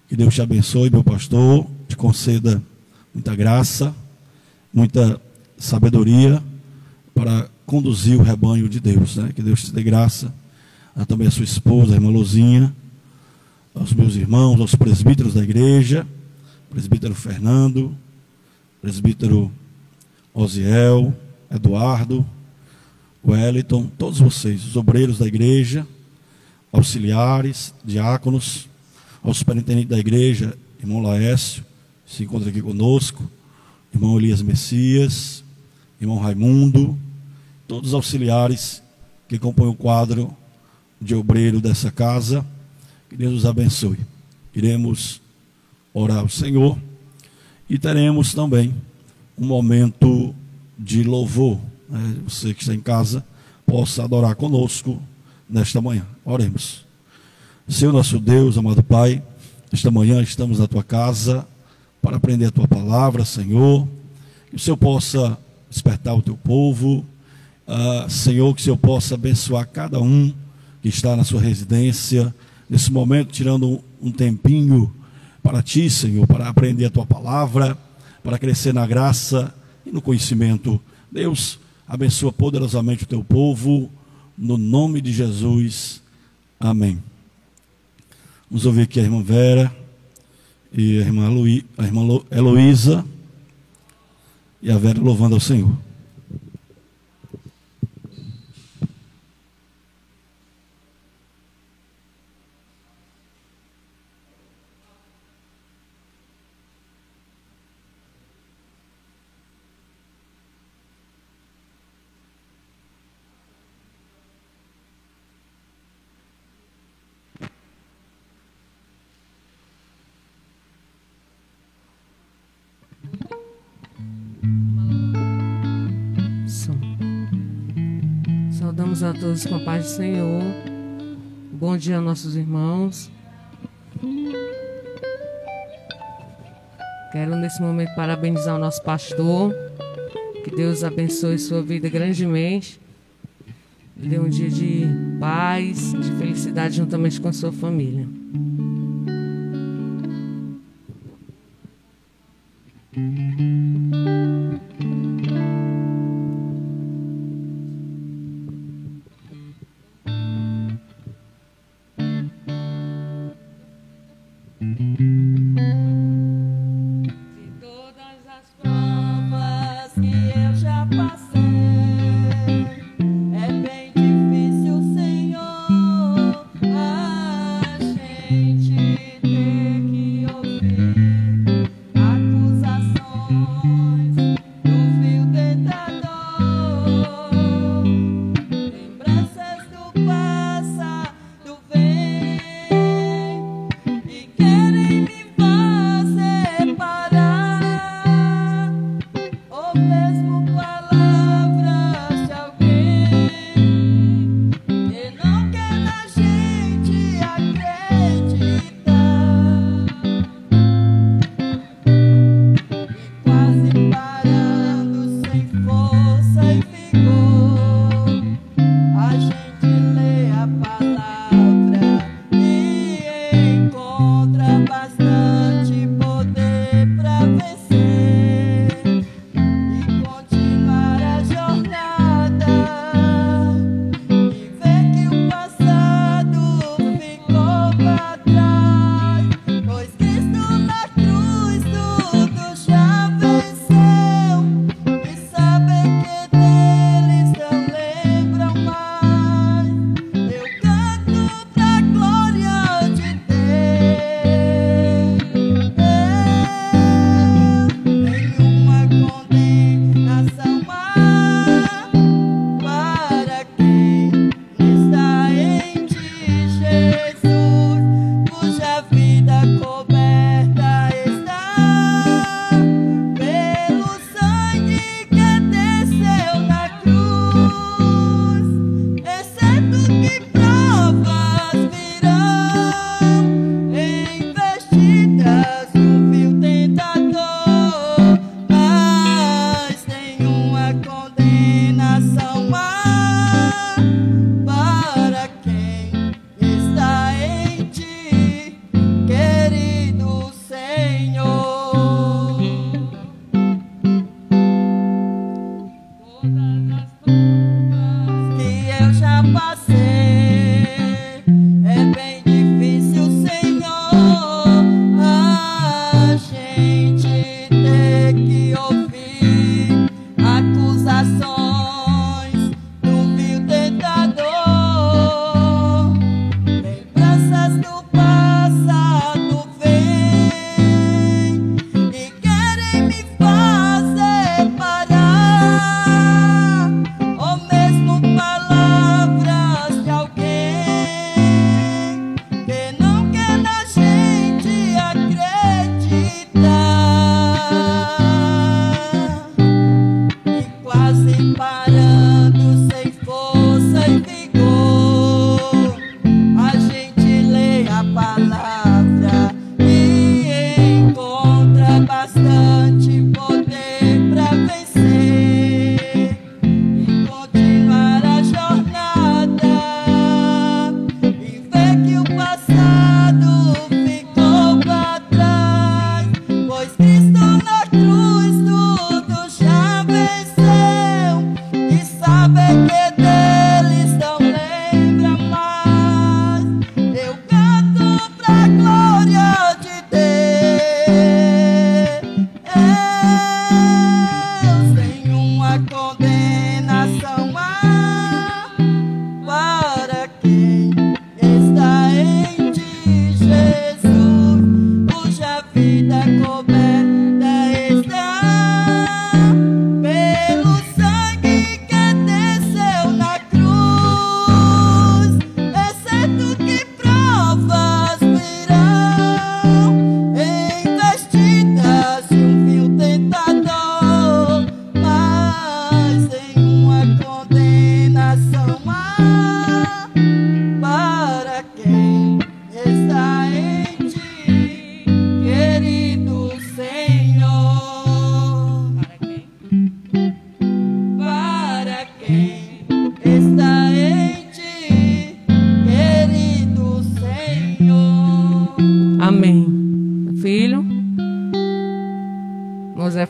Que Deus te abençoe, meu pastor, te conceda muita graça, muita sabedoria para conduzir o rebanho de Deus, né? Que Deus te dê graça, também a sua esposa, a irmã Lozinha, aos meus irmãos, aos presbíteros da igreja, presbítero Fernando, presbítero Osiel, Eduardo, Wellington, todos vocês, os obreiros da igreja, auxiliares, diáconos, ao superintendente da igreja, irmão Laércio, se encontra aqui conosco, irmão Elias Messias, irmão Raimundo, todos os auxiliares que compõem o quadro de obreiro dessa casa. Que Deus os abençoe. Iremos orar ao Senhor e teremos também um momento de louvor, né? Você que está em casa possa adorar conosco nesta manhã. Oremos. Senhor nosso Deus, amado Pai, esta manhã estamos na Tua casa para aprender a Tua palavra, Senhor. Que o Senhor possa despertar o Teu povo, Senhor, que o Senhor possa abençoar cada um que está na sua residência, nesse momento, tirando um tempinho para Ti, Senhor, para aprender a Tua palavra, para crescer na graça e no conhecimento. Deus, abençoa poderosamente o Teu povo, no nome de Jesus. Amém. Vamos ouvir aqui a irmã Vera e a irmã Heloísa e a Vera louvando ao Senhor. Saudamos a todos com a paz do Senhor. Bom dia a nossos irmãos. Quero nesse momento parabenizar o nosso pastor. Que Deus abençoe sua vida grandemente. Lhe dê um dia de paz, de felicidade juntamente com a sua família. É bem difícil, Senhor, a gente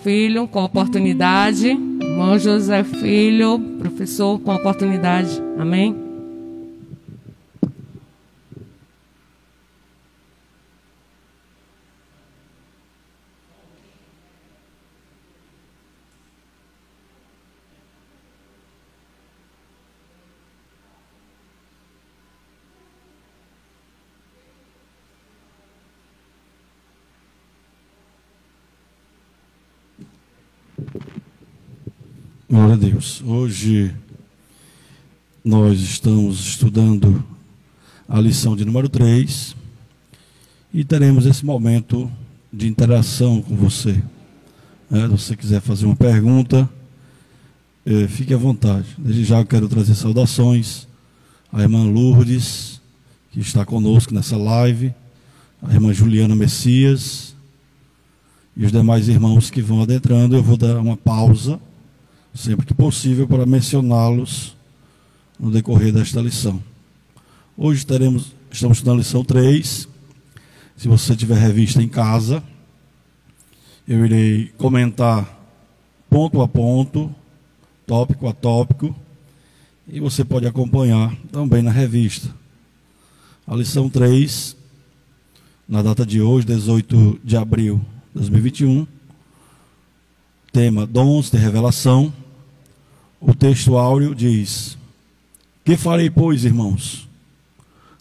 Filho, com oportunidade. Irmão José Filho, professor, com oportunidade. Amém? Glória a Deus. Hoje nós estamos estudando a lição de número 3 e teremos esse momento de interação com você. Se você quiser fazer uma pergunta, fique à vontade. Desde já eu quero trazer saudações à irmã Lourdes, que está conosco nessa live, a irmã Juliana Messias e os demais irmãos que vão adentrando. Eu vou dar uma pausa sempre que possível para mencioná-los no decorrer desta lição. Hoje estamos estudando a lição 3. Se você tiver revista em casa, eu irei comentar ponto a ponto, tópico a tópico, e você pode acompanhar também na revista. A lição 3, na data de hoje, 18 de abril de 2021, tema dons de revelação. O texto áureo diz: que farei, pois, irmãos,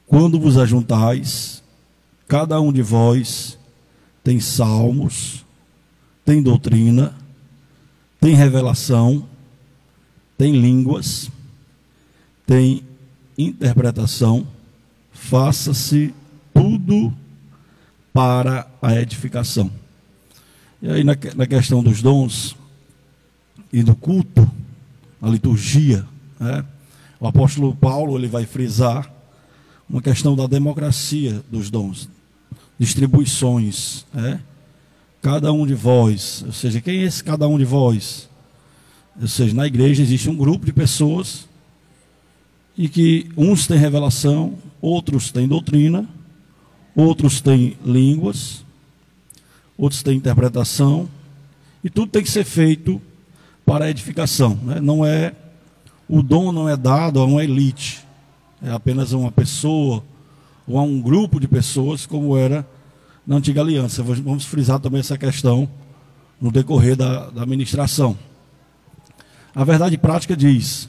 quando vos ajuntais, cada um de vós tem salmos, tem doutrina, tem revelação, tem línguas, tem interpretação, faça-se tudo para a edificação. E aí na questão dos dons e do culto, a liturgia, o apóstolo Paulo ele vai frisar uma questão da democracia dos dons, distribuições. Cada um de vós, ou seja, quem é esse cada um de vós? Ou seja, na igreja existe um grupo de pessoas e que uns têm revelação, outros têm doutrina, outros têm línguas, outros têm interpretação, e tudo tem que ser feito para a edificação. O dom não é dado a uma elite, é apenas a uma pessoa ou a um grupo de pessoas, como era na antiga aliança. Vamos frisar também essa questão no decorrer da ministração. A verdade prática diz: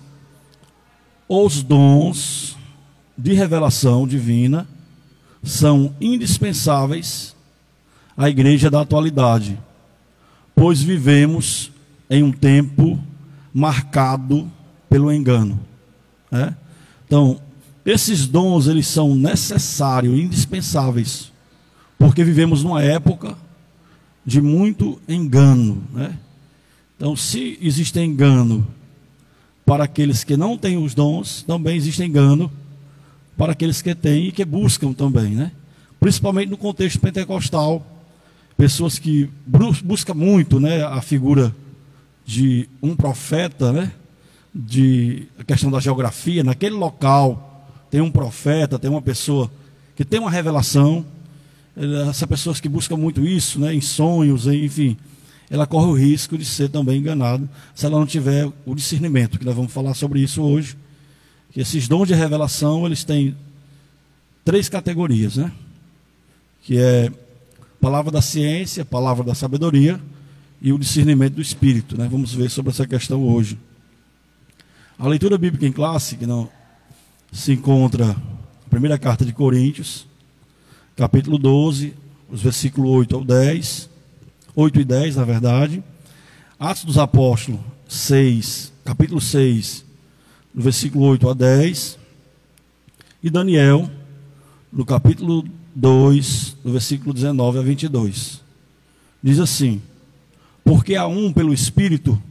os dons de revelação divina são indispensáveis à igreja da atualidade, pois vivemos em um tempo marcado pelo engano. Então, esses dons eles são necessários, indispensáveis, porque vivemos numa época de muito engano. Então, se existe engano para aqueles que não têm os dons, também existe engano para aqueles que têm e que buscam também, Principalmente no contexto pentecostal, pessoas que buscam muito, a figura de um profeta, de a questão da geografia. Naquele local tem um profeta, tem uma pessoa que tem uma revelação. Essas pessoas que buscam muito isso, em sonhos, enfim, ela corre o risco de ser também enganada se ela não tiver o discernimento, que nós vamos falar sobre isso hoje. Que esses dons de revelação, eles têm 3 categorias, que é palavra da ciência, palavra da sabedoria e o discernimento do Espírito. Vamos ver sobre essa questão hoje. A leitura bíblica em classe, que não se encontra na primeira carta de Coríntios, capítulo 12, os versículos 8 ao 10, 8 e 10, na verdade. Atos dos Apóstolos 6, capítulo 6, no versículo 8 a 10. E Daniel, no capítulo 2, no versículo 19 a 22. Diz assim: porque a um pelo Espírito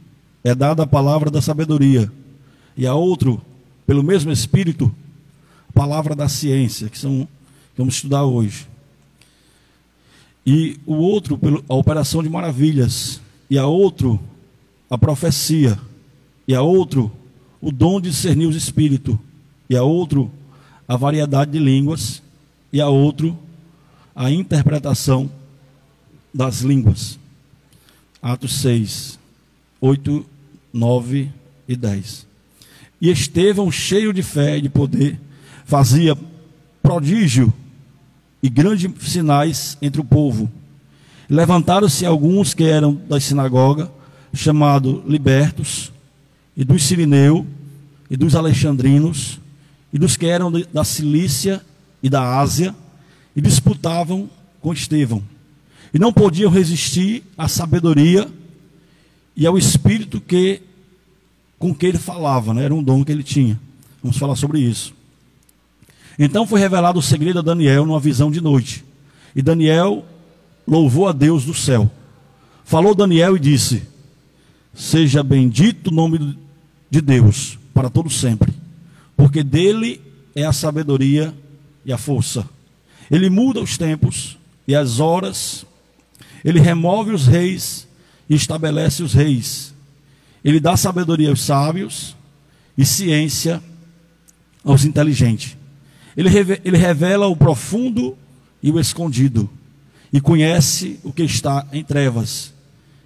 é dada a palavra da sabedoria, e a outro, pelo mesmo Espírito, a palavra da ciência, que vamos estudar hoje. E o outro, a operação de maravilhas, e a outro, a profecia, e a outro, o dom de discernir os espíritos, e a outro, a variedade de línguas, e a outro, a interpretação das línguas. Atos 6, 8, 9 e 10. E Estevão, cheio de fé e de poder, fazia prodígio e grandes sinais entre o povo. Levantaram-se alguns que eram da sinagoga, chamado libertos, e dos Cirineu, e dos alexandrinos, e dos que eram da Cilícia e da Ásia, e disputavam com Estevão. E não podiam resistir à sabedoria e ao espírito com que ele falava, né? Era um dom que ele tinha. Vamos falar sobre isso. Então foi revelado o segredo a Daniel numa visão de noite. E Daniel louvou a Deus do céu. Falou Daniel e disse: seja bendito o nome de Deus para todo sempre, porque dele é a sabedoria e a força. Ele muda os tempos e as horas, ele remove os reis e estabelece os reis. Ele dá sabedoria aos sábios e ciência aos inteligentes. Ele revela o profundo e o escondido, e conhece o que está em trevas,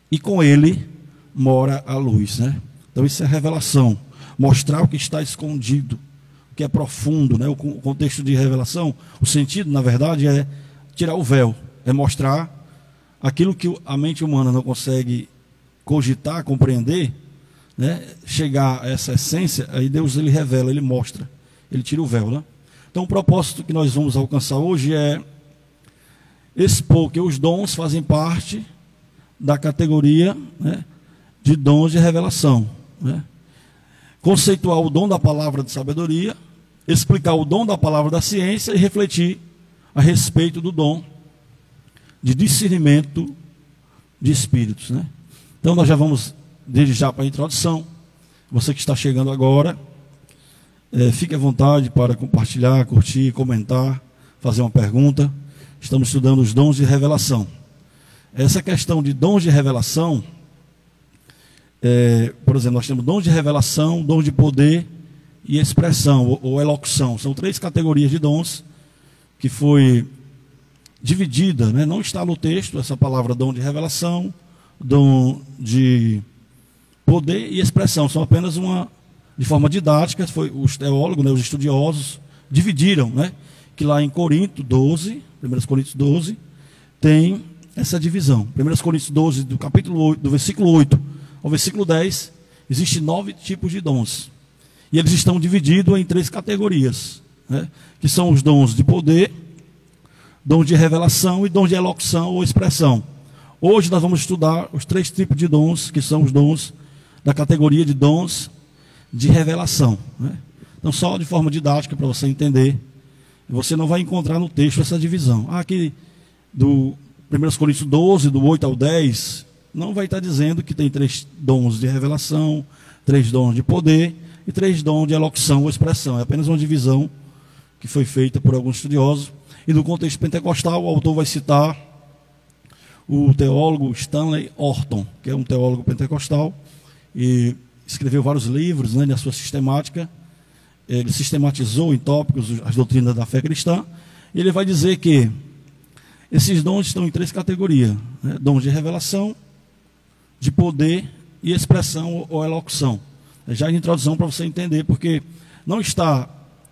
e com ele mora a luz, né? Então isso é revelação, mostrar o que está escondido, o que é profundo, né? O contexto de revelação, o sentido, na verdade, é tirar o véu, é mostrar aquilo que a mente humana não consegue cogitar, compreender, né? Chegar a essa essência, aí Deus ele revela, ele mostra, ele tira o véu, né? Então o propósito que nós vamos alcançar hoje é expor que os dons fazem parte da categoria, né, de dons de revelação, né? Conceituar o dom da palavra de sabedoria, explicar o dom da palavra da ciência e refletir a respeito do dom de discernimento de espíritos, né? Então nós já vamos desde já para a introdução. Você que está chegando agora, fique à vontade para compartilhar, curtir, comentar, fazer uma pergunta. Estamos estudando os dons de revelação. Essa questão de dons de revelação, por exemplo, nós temos dons de revelação, dons de poder e expressão ou elocução. São 3 categorias de dons que foi dividida, né? Não está no texto essa palavra dom de revelação, dom de poder e expressão. São apenas de forma didática, foi os teólogos, né, os estudiosos, dividiram, né? Que lá em Corinto 12, 1 Coríntios 12, tem essa divisão. 1 Coríntios 12, do capítulo 8, do versículo 8 ao versículo 10, existem 9 tipos de dons. E eles estão divididos em 3 categorias, né? Que são os dons de poder, dons de revelação e dons de elocução ou expressão. Hoje nós vamos estudar os 3 tipos de dons, que são os dons da categoria de dons de revelação, né? Então, só de forma didática, para você entender, você não vai encontrar no texto essa divisão. Aqui do 1 Coríntios 12, do 8 ao 10, não vai estar dizendo que tem 3 dons de revelação, 3 dons de poder e 3 dons de elocução ou expressão. É apenas uma divisão que foi feita por alguns estudiosos. E no contexto pentecostal, o autor vai citar o teólogo Stanley Orton, que é um teólogo pentecostal, e escreveu vários livros, né, na sua sistemática. Ele sistematizou em tópicos as doutrinas da fé cristã. E ele vai dizer que esses dons estão em 3 categorias, né? Dons de revelação, de poder e expressão ou elocução. Já em introdução para você entender, porque não está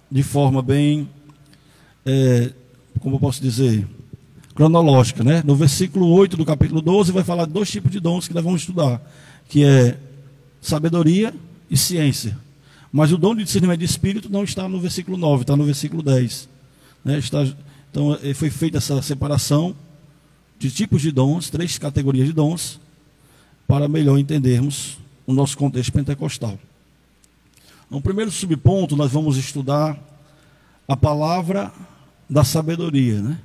de forma bem, como eu posso dizer, cronológica, né? No versículo 8 do capítulo 12 vai falar de 2 tipos de dons que nós vamos estudar, que é sabedoria e ciência. Mas o dom de discernimento de espírito não está no versículo 9, está no versículo 10. Né? Então, foi feita essa separação de tipos de dons, 3 categorias de dons, para melhor entendermos o nosso contexto pentecostal. No primeiro subponto, nós vamos estudar a palavra da sabedoria, né?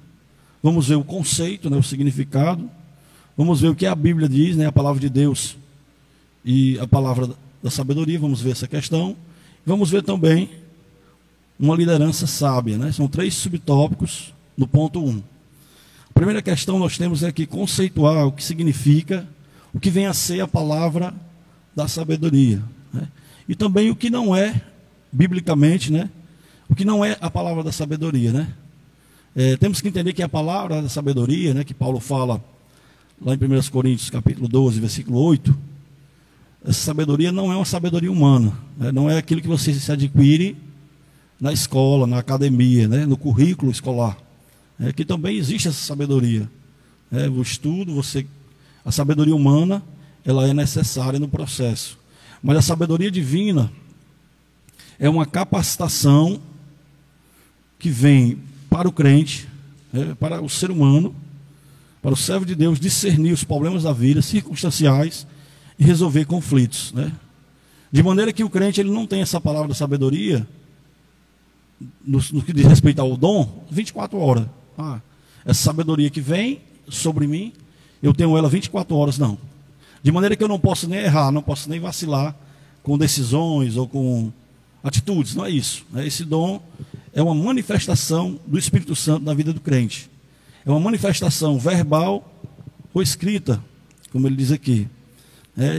Vamos ver o conceito, né, o significado. Vamos ver o que a Bíblia diz, né, a palavra de Deus e a palavra da sabedoria. Vamos ver essa questão. Vamos ver também uma liderança sábia, né? São 3 subtópicos no ponto 1. A primeira questão nós temos é que conceituar o que significa, o que vem a ser a palavra da sabedoria, né? E também o que não é, biblicamente, né? O que não é a palavra da sabedoria, né? Temos que entender que a palavra da sabedoria, né, que Paulo fala lá em 1 Coríntios capítulo 12, versículo 8, essa sabedoria não é uma sabedoria humana, né? Não é aquilo que você se adquire na escola, na academia, né? No currículo escolar. Que também existe essa sabedoria. O estudo, a sabedoria humana, ela é necessária no processo. Mas a sabedoria divina é uma capacitação que vem para o crente, para o ser humano, para o servo de Deus, discernir os problemas da vida, circunstanciais, e resolver conflitos, né? De maneira que o crente ele não tem essa palavra da sabedoria, no que diz respeito ao dom, 24 horas. Essa sabedoria que vem sobre mim, eu tenho ela 24 horas, não. De maneira que eu não posso nem errar, não posso nem vacilar com decisões ou com atitudes, não é isso. Esse dom é uma manifestação do Espírito Santo na vida do crente. É uma manifestação verbal ou escrita, como ele diz aqui.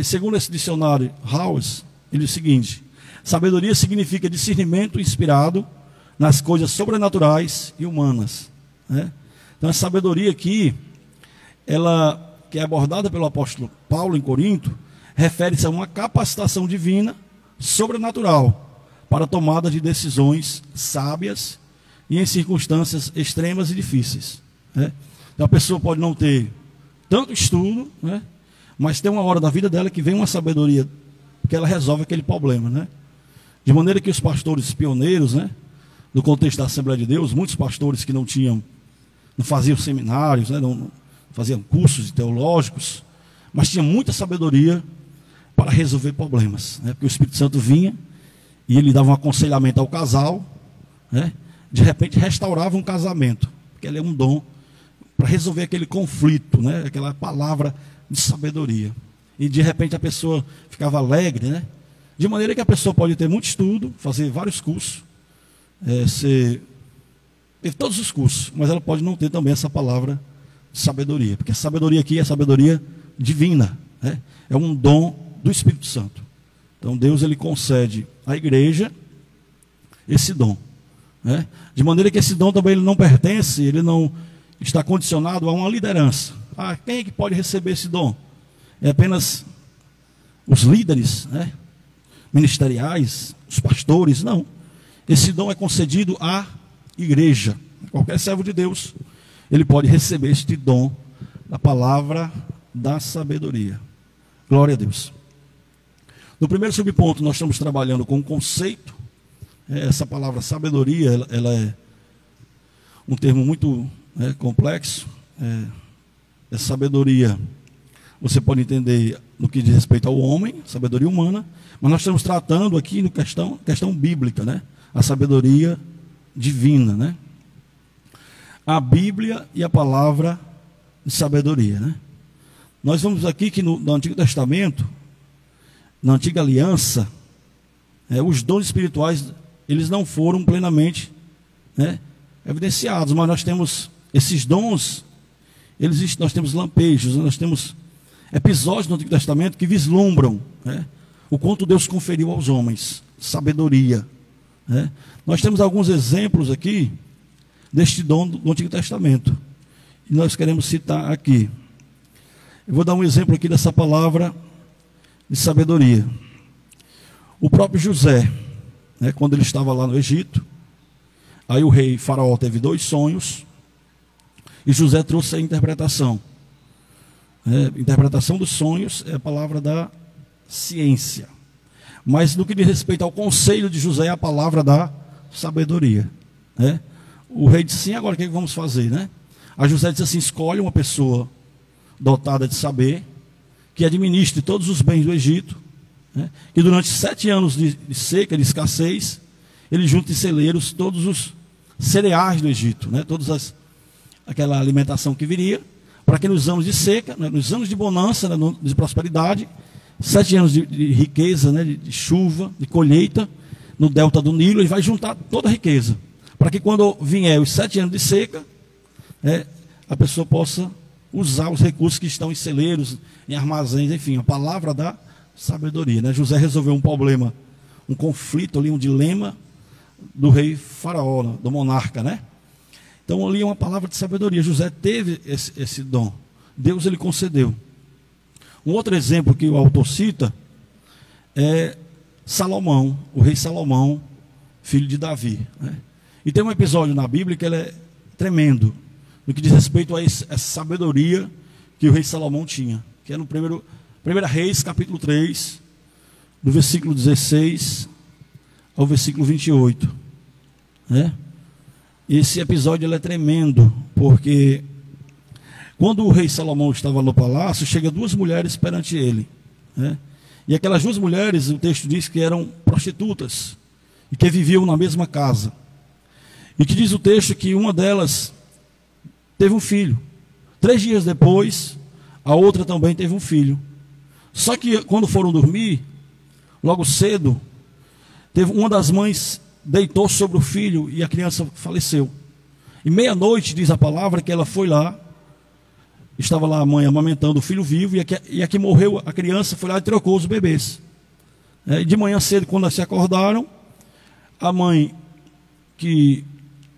Segundo esse dicionário House, ele diz o seguinte: sabedoria significa discernimento inspirado nas coisas sobrenaturais e humanas. Então a sabedoria aqui, ela que é abordada pelo apóstolo Paulo em Corinto, refere-se a uma capacitação divina sobrenatural para a tomada de decisões sábias e em circunstâncias extremas e difíceis. Então a pessoa pode não ter tanto estudo, mas tem uma hora da vida dela que vem uma sabedoria que ela resolve aquele problema, De maneira que os pastores pioneiros, no contexto da Assembleia de Deus, muitos pastores que não faziam seminários, não faziam cursos teológicos, mas tinham muita sabedoria para resolver problemas, porque o Espírito Santo vinha e ele dava um aconselhamento ao casal, de repente restaurava um casamento, porque ele é um dom para resolver aquele conflito, aquela palavra de sabedoria. E de repente a pessoa ficava alegre, de maneira que a pessoa pode ter muito estudo, fazer vários cursos, ter todos os cursos, mas ela pode não ter também essa palavra de sabedoria, porque a sabedoria aqui é sabedoria divina, é um dom do Espírito Santo. Então Deus ele concede à igreja esse dom, de maneira que esse dom também ele não pertence, ele não está condicionado a uma liderança. Quem é que pode receber esse dom? É apenas os líderes, ministeriais, os pastores? Não. Esse dom é concedido à igreja. Qualquer servo de Deus, ele pode receber este dom da palavra da sabedoria. Glória a Deus. No primeiro subponto, nós estamos trabalhando com o conceito. Essa palavra sabedoria, ela é um termo muito complexo. Essa sabedoria, você pode entender no que diz respeito ao homem, sabedoria humana, mas nós estamos tratando aqui no questão bíblica, a sabedoria divina, A Bíblia e a palavra de sabedoria, Nós vamos aqui que no Antigo Testamento, na Antiga Aliança, os dons espirituais, eles não foram plenamente evidenciados, mas nós temos esses dons, nós temos lampejos, nós temos episódios no Antigo Testamento que vislumbram o quanto Deus conferiu aos homens sabedoria. Nós temos alguns exemplos aqui deste dom do Antigo Testamento, e nós queremos citar aqui. Eu vou dar um exemplo aqui dessa palavra de sabedoria. O próprio José, quando ele estava lá no Egito, aí o rei Faraó teve 2 sonhos, e José trouxe a interpretação. Interpretação dos sonhos é a palavra da ciência. Mas no que diz respeito ao conselho de José, é a palavra da sabedoria. O rei disse assim: agora o que vamos fazer? A José disse assim: escolhe uma pessoa dotada de saber, que administre todos os bens do Egito, que durante 7 anos de seca, de escassez, ele junte em celeiros todos os cereais do Egito, aquela alimentação que viria, para que nos anos de seca, nos anos de bonança, de prosperidade, 7 anos de riqueza, de chuva, de colheita, no delta do Nilo, ele vai juntar toda a riqueza, para que quando vier os 7 anos de seca, a pessoa possa usar os recursos que estão em celeiros, em armazéns, enfim, a palavra da sabedoria. José resolveu um problema, um conflito ali, um dilema do rei Faraó, do monarca, Então ali é uma palavra de sabedoria. José teve esse dom Deus ele concedeu. Um outro exemplo que o autor cita é Salomão, o rei Salomão, filho de Davi, né? E tem um episódio na Bíblia que ele é tremendo, no que diz respeito a essa sabedoria que o rei Salomão tinha, que é no 1 Reis, capítulo 3, do versículo 16 ao versículo 28, né? Esse episódio ele é tremendo, porque quando o rei Salomão estava no palácio, chega duas mulheres perante ele, né? E aquelas duas mulheres, o texto diz que eram prostitutas e que viviam na mesma casa. E que diz o texto que uma delas teve um filho. 3 dias depois, a outra também teve um filho. Só que quando foram dormir, logo cedo, uma das mães deitou sobre o filho e a criança faleceu. E meia-noite, diz a palavra, que ela foi lá, estava lá a mãe amamentando o filho vivo, e a que morreu, a criança, foi lá e trocou os bebês. E de manhã cedo, quando se acordaram, a mãe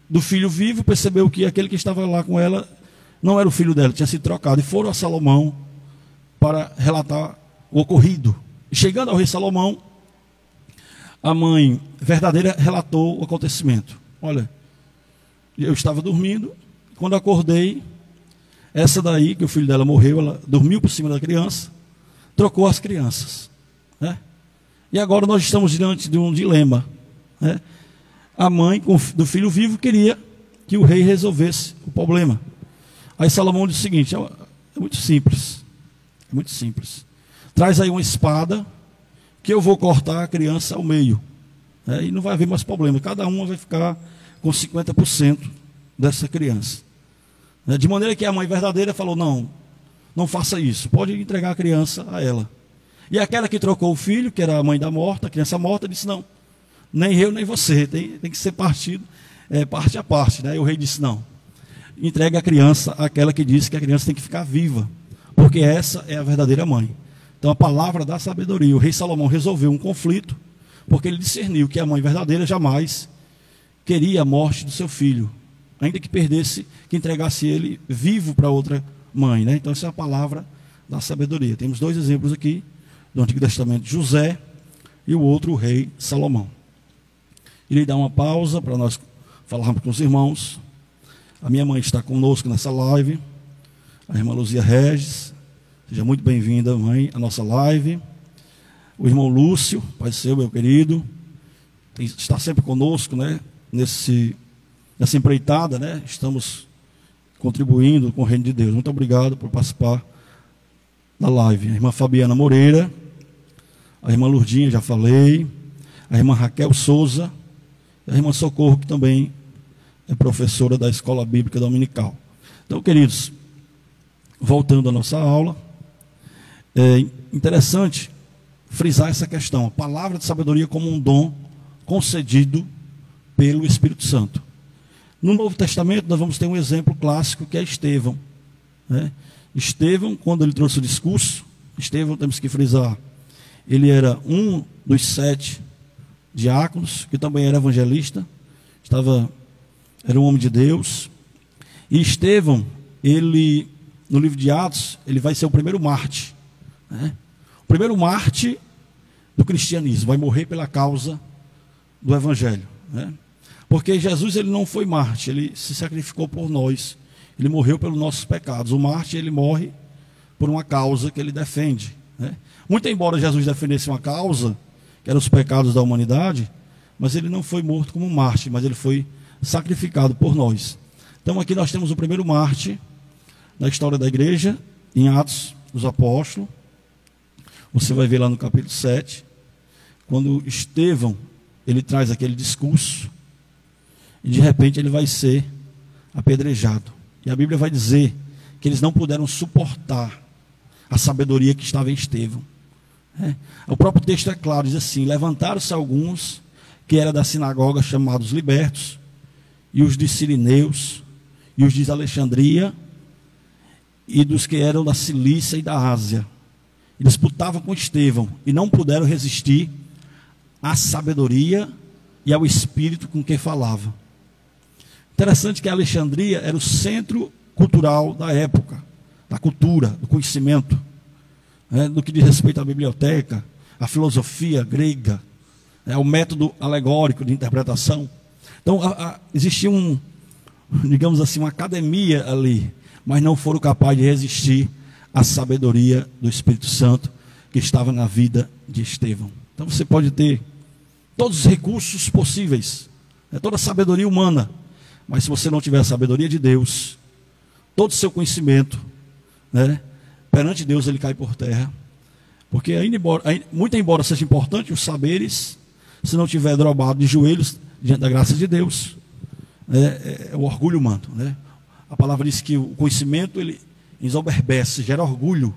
do filho vivo percebeu que aquele que estava lá com ela não era o filho dela, tinha sido trocado. E foram a Salomão para relatar o ocorrido. E chegando ao rei Salomão, a mãe verdadeira relatou o acontecimento. Olha, eu estava dormindo, quando acordei, essa daí, que o filho dela morreu, ela dormiu por cima da criança, trocou as crianças, né? E agora nós estamos diante de um dilema, né? A mãe do filho vivo queria que o rei resolvesse o problema. Aí Salomão disse o seguinte: é muito simples, é muito simples. Traz aí uma espada que eu vou cortar a criança ao meio, né? E não vai haver mais problema, cada uma vai ficar com 50% dessa criança. De maneira que a mãe verdadeira falou: não faça isso, pode entregar a criança a ela. E aquela que trocou o filho, que era a mãe da morta, a criança morta, disse: não, nem eu nem você, tem que ser partido, parte a parte, né? E o rei disse: não, entregue a criança àquela que disse que a criança tem que ficar viva, porque essa é a verdadeira mãe. Então a palavra da sabedoria. O rei Salomão resolveu um conflito, porque ele discerniu que a mãe verdadeira jamais queria a morte do seu filho, ainda que perdesse, que entregasse ele vivo para outra mãe, né? Então essa é a palavra da sabedoria. Temos 2 exemplos aqui do Antigo Testamento: José e o outro, o rei Salomão. Irei dar uma pausa para nós falarmos com os irmãos. A minha mãe está conosco nessa live, a irmã Luzia Regis. Seja muito bem-vinda, mãe, à nossa live. O irmão Lúcio, pai seu, meu querido, está sempre conosco, né? Nessa empreitada, né? Estamos contribuindo com o reino de Deus. Muito obrigado por participar da live. A irmã Fabiana Moreira, a irmã Lurdinha, já falei, a irmã Raquel Souza, e a irmã Socorro, que também é professora da Escola Bíblica Dominical. Então, queridos, voltando à nossa aula, é interessante frisar essa questão: a palavra de sabedoria como um dom concedido pelo Espírito Santo. No Novo Testamento nós vamos ter um exemplo clássico, que é Estevão, né? Estevão, quando ele trouxe o discurso, Estevão, temos que frisar, ele era um dos 7 diáconos, que também era evangelista, era um homem de Deus. E Estevão, ele, no livro de Atos, ele vai ser o primeiro mártir, né? O primeiro mártir do cristianismo, vai morrer pela causa do evangelho, né? Porque Jesus, ele não foi mártir, ele se sacrificou por nós, ele morreu pelos nossos pecados. O mártir, ele morre por uma causa que ele defende, né? Muito embora Jesus defendesse uma causa, que eram os pecados da humanidade, mas ele não foi morto como mártir, mas ele foi sacrificado por nós. Então aqui nós temos o primeiro mártir na história da igreja, em Atos dos Apóstolos. Você vai ver lá no capítulo 7, quando Estevão, ele traz aquele discurso, e de repente ele vai ser apedrejado. E a Bíblia vai dizer que eles não puderam suportar a sabedoria que estava em Estevão. O próprio texto é claro, diz assim: levantaram-se alguns que eram da sinagoga, chamados libertos, e os de Sirineus, e os de Alexandria, e dos que eram da Cilícia e da Ásia. E disputavam com Estevão, e não puderam resistir à sabedoria e ao espírito com que falava. Interessante que a Alexandria era o centro cultural da época, da cultura, do conhecimento, do que diz respeito à biblioteca, à filosofia grega, ao método alegórico de interpretação. Então, existia digamos assim, uma academia ali, mas não foram capazes de resistir à sabedoria do Espírito Santo que estava na vida de Estevão. Então você pode ter todos os recursos possíveis, toda a sabedoria humana, mas se você não tiver a sabedoria de Deus, todo o seu conhecimento, perante Deus ele cai por terra, porque muito embora seja importante os saberes, se não tiver dobrado de joelhos diante da graça de Deus, é o orgulho humano, A palavra diz que o conhecimento ele ensoberbece, gera orgulho,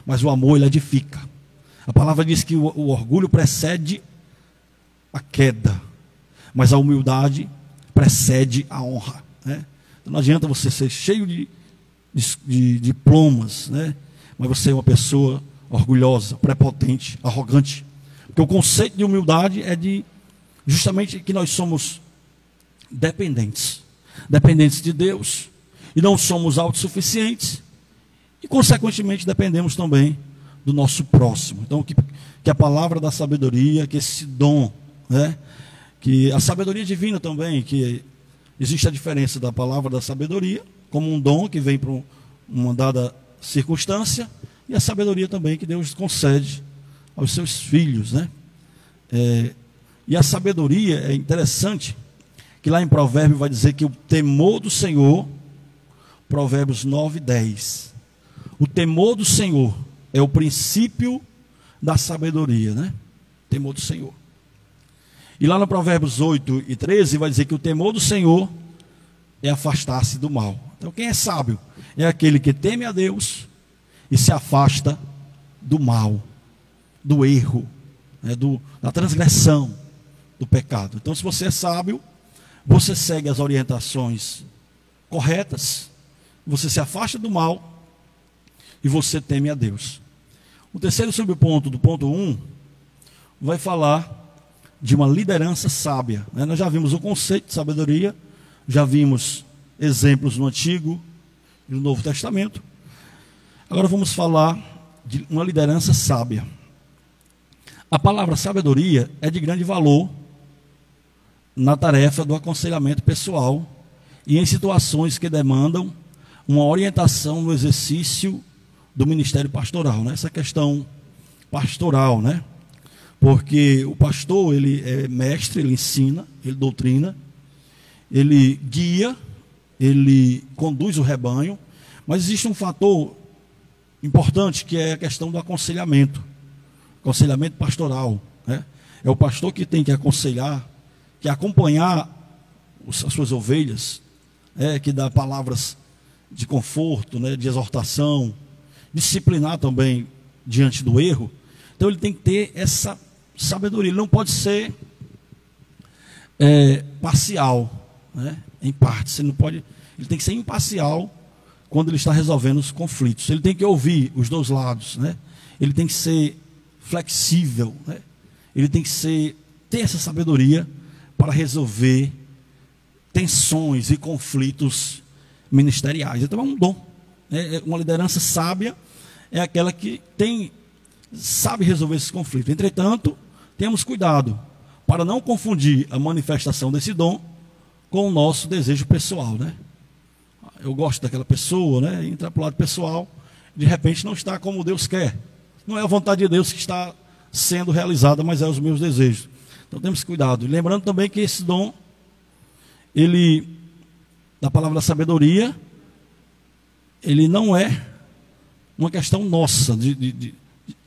mas o amor ele edifica. A palavra diz que o orgulho precede a queda, mas a humildade precede a honra. Então não adianta você ser cheio de diplomas, mas você é uma pessoa orgulhosa, prepotente, arrogante. Porque o conceito de humildade é justamente que nós somos dependentes de Deus, e não somos autossuficientes, e consequentemente dependemos também do nosso próximo. Então que a palavra da sabedoria, que esse dom, que a sabedoria divina também, que existe a diferença da palavra da sabedoria, como um dom que vem para uma dada circunstância, e a sabedoria também que Deus concede aos seus filhos, e a sabedoria é interessante, que lá em Provérbios vai dizer que o temor do Senhor, Provérbios 9:10, o temor do Senhor é o princípio da sabedoria, Temor do Senhor. E lá no Provérbios 8:13 vai dizer que o temor do Senhor é afastar-se do mal. Então quem é sábio é aquele que teme a Deus e se afasta do mal, do erro, da transgressão, do pecado. Então se você é sábio, você segue as orientações corretas, você se afasta do mal e você teme a Deus. O terceiro subponto do ponto 1 vai falar de uma liderança sábia. Nós já vimos o conceito de sabedoria, já vimos exemplos no Antigo e no Novo Testamento. Agora vamos falar de uma liderança sábia. A palavra sabedoria é de grande valor na tarefa do aconselhamento pessoal e em situações que demandam uma orientação no exercício do ministério pastoral, Essa questão pastoral, Porque o pastor, ele é mestre, ele ensina, ele doutrina, ele guia, ele conduz o rebanho, mas existe um fator importante que é a questão do aconselhamento pastoral, É o pastor que tem que aconselhar, que acompanhar as suas ovelhas, que dá palavras de conforto, de exortação, disciplinar também diante do erro. Então ele tem que ter essa sabedoria, ele não pode ser parcial, em partes, ele tem que ser imparcial quando ele está resolvendo os conflitos, ele tem que ouvir os dois lados, ele tem que ser flexível, ele tem que ter essa sabedoria para resolver tensões e conflitos ministeriais. Então é um dom, uma liderança sábia é aquela que sabe resolver esses conflitos. Entretanto, temos cuidado para não confundir a manifestação desse dom com o nosso desejo pessoal, Eu gosto daquela pessoa, entra para o lado pessoal, de repente não está como Deus quer. Não é a vontade de Deus que está sendo realizada, mas é os meus desejos. Então temos cuidado. E lembrando também que esse dom, da palavra da sabedoria, ele não é uma questão nossa,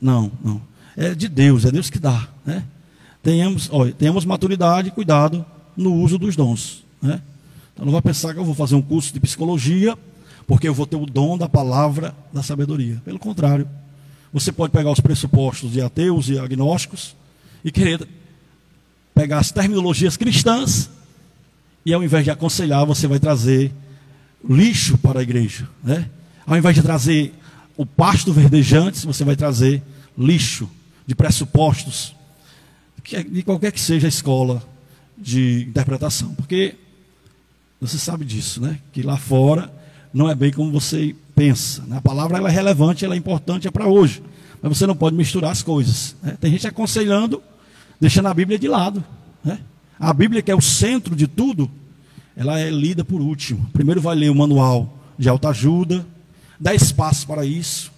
não. É de Deus, é Deus que dá. Tenhamos maturidade e cuidado no uso dos dons. Então não vai pensar que eu vou fazer um curso de psicologia, porque eu vou ter o dom da palavra da sabedoria. Pelo contrário, você pode pegar os pressupostos de ateus e agnósticos e querer pegar as terminologias cristãs e ao invés de aconselhar, você vai trazer lixo para a igreja, Ao invés de trazer o pasto verdejante, você vai trazer lixo de pressupostos de qualquer que seja a escola de interpretação, porque você sabe disso, que lá fora não é bem como você pensa, né? A palavra ela é relevante, ela é importante, é para hoje. Mas você não pode misturar as coisas, né? Tem gente aconselhando, deixando a Bíblia de lado, né? A Bíblia, que é o centro de tudo, ela é lida por último. Primeiro vai ler o manual de autoajuda, dá espaço para isso.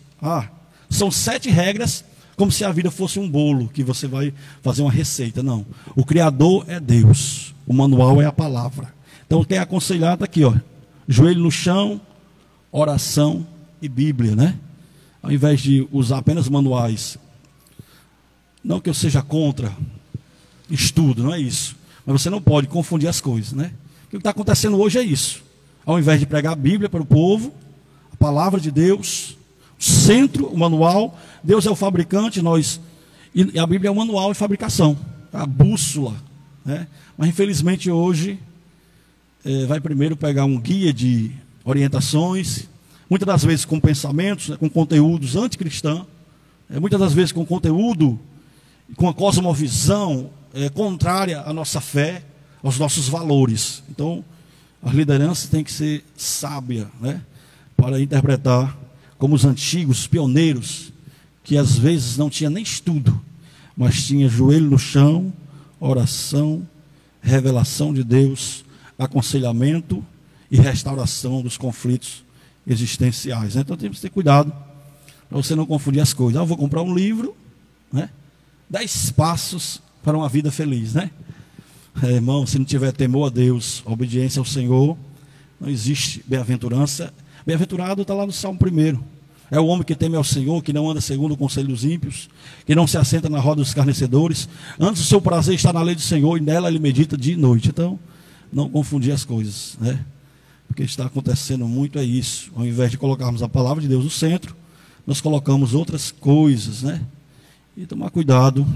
São 7 regras, como se a vida fosse um bolo, que você vai fazer uma receita. Não, o Criador é Deus, o manual é a palavra. Então quem é aconselhado aqui, ó, joelho no chão, oração e Bíblia, né? Ao invés de usar apenas manuais. Não que eu seja contra estudo, não é isso. Mas você não pode confundir as coisas, né? O que está acontecendo hoje é isso. Ao invés de pregar a Bíblia para o povo, a palavra de Deus, o centro, o manual, Deus é o fabricante, e a Bíblia é o manual de fabricação, a bússola, né? Mas infelizmente hoje vai primeiro pegar um guia de orientações, muitas das vezes com pensamentos, né, com conteúdos anticristãos, muitas das vezes com conteúdo, com a cosmovisão contrária à nossa fé, aos nossos valores. Então, a liderança tem que ser sábia, né, para interpretar como os antigos pioneiros, que às vezes não tinha nem estudo, mas tinha joelho no chão, oração, revelação de Deus, aconselhamento e restauração dos conflitos existenciais. Então temos que ter cuidado para você não confundir as coisas. Eu vou comprar um livro, né? 10 passos para uma vida feliz, né? Irmão, se não tiver temor a Deus, obediência ao Senhor, não existe bem-aventurança. Bem-aventurado está lá no Salmo 1. É o homem que teme ao Senhor, que não anda segundo o conselho dos ímpios, que não se assenta na roda dos escarnecedores. Antes o seu prazer está na lei do Senhor, e nela ele medita dia e noite. Então, não confundir as coisas, né? O que está acontecendo muito é isso. Ao invés de colocarmos a palavra de Deus no centro, nós colocamos outras coisas, né? E tomar cuidado,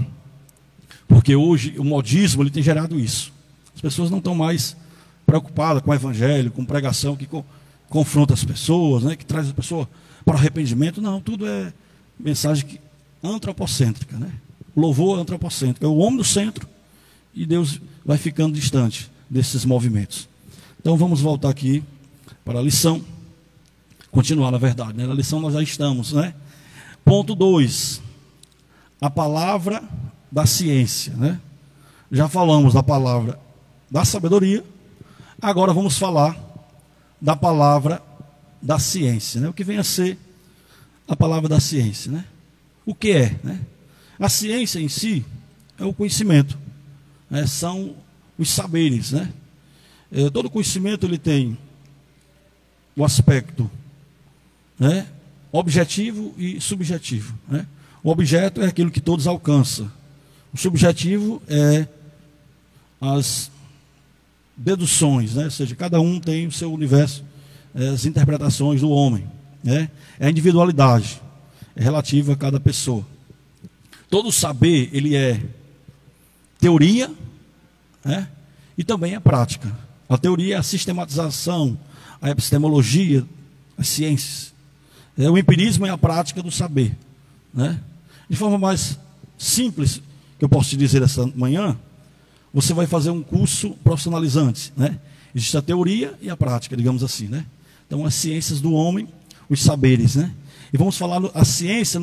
porque hoje o modismo ele tem gerado isso. As pessoas não estão mais preocupadas com o evangelho, com pregação que confronta as pessoas, né? Que traz a pessoa para o arrependimento. Não, tudo é mensagem antropocêntrica, né? Louvor antropocêntrico, é o homem no centro, e Deus vai ficando distante desses movimentos. Então vamos voltar aqui para a lição, continuar na verdade, né? Na lição nós já estamos, né? Ponto 2, a palavra da ciência, né? Já falamos da palavra da sabedoria, agora vamos falar da palavra da ciência, né? O que vem a ser a palavra da ciência, né? O que é, né? A ciência em si é o conhecimento, né? São os saberes, né? Todo conhecimento ele tem o aspecto, né, objetivo e subjetivo, né? O objeto é aquilo que todos alcançam. O subjetivo é as deduções, né? Ou seja, cada um tem o seu universo, as interpretações do homem, né? É a individualidade, é relativa a cada pessoa. Todo saber ele é teoria, né? E também é prática. A teoria é a sistematização, a epistemologia, as ciências. O empirismo é a prática do saber, né? De forma mais simples, que eu posso te dizer essa manhã, você vai fazer um curso profissionalizante, né? Existe a teoria e a prática, digamos assim, né? Então, as ciências do homem, os saberes, né? E vamos falar a ciência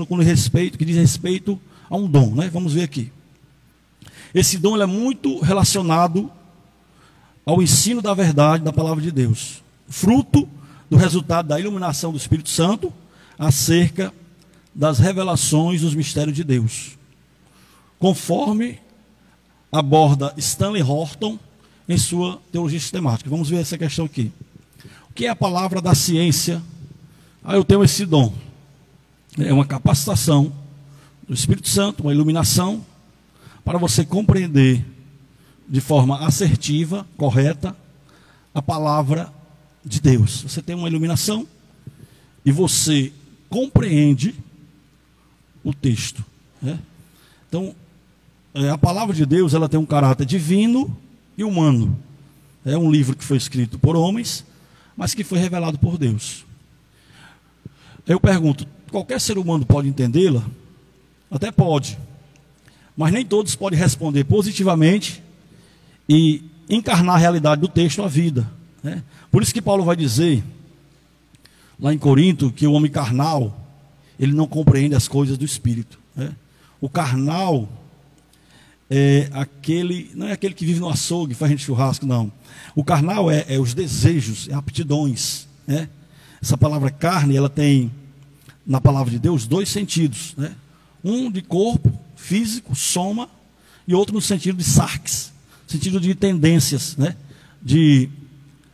que diz respeito a um dom, né? Vamos ver aqui. Esse dom ele é muito relacionado ao ensino da verdade da palavra de Deus, fruto do resultado da iluminação do Espírito Santo acerca das revelações dos mistérios de Deus, conforme aborda Stanley Horton em sua teologia sistemática. Vamos ver essa questão aqui. O que é a palavra da ciência? Eu tenho esse dom. É uma capacitação do Espírito Santo, uma iluminação, para você compreender de forma assertiva, correta, a palavra de Deus. Você tem uma iluminação e você compreende o texto, né? Então, a palavra de Deus ela tem um caráter divino e humano. É um livro que foi escrito por homens, mas que foi revelado por Deus. Eu pergunto, qualquer ser humano pode entendê-la? Até pode, mas nem todos podem responder positivamente e encarnar a realidade do texto à vida, né? Por isso que Paulo vai dizer, lá em Corinto que o homem carnal, ele não compreende as coisas do Espírito, né? O carnal não é aquele que vive no açougue, faz gente churrasco, não. O carnal é os desejos, é aptidões, né? Essa palavra carne, ela tem, na palavra de Deus, 2 sentidos, né? Um de corpo, físico, soma, e outro no sentido de sarx, sentido de tendências, né? De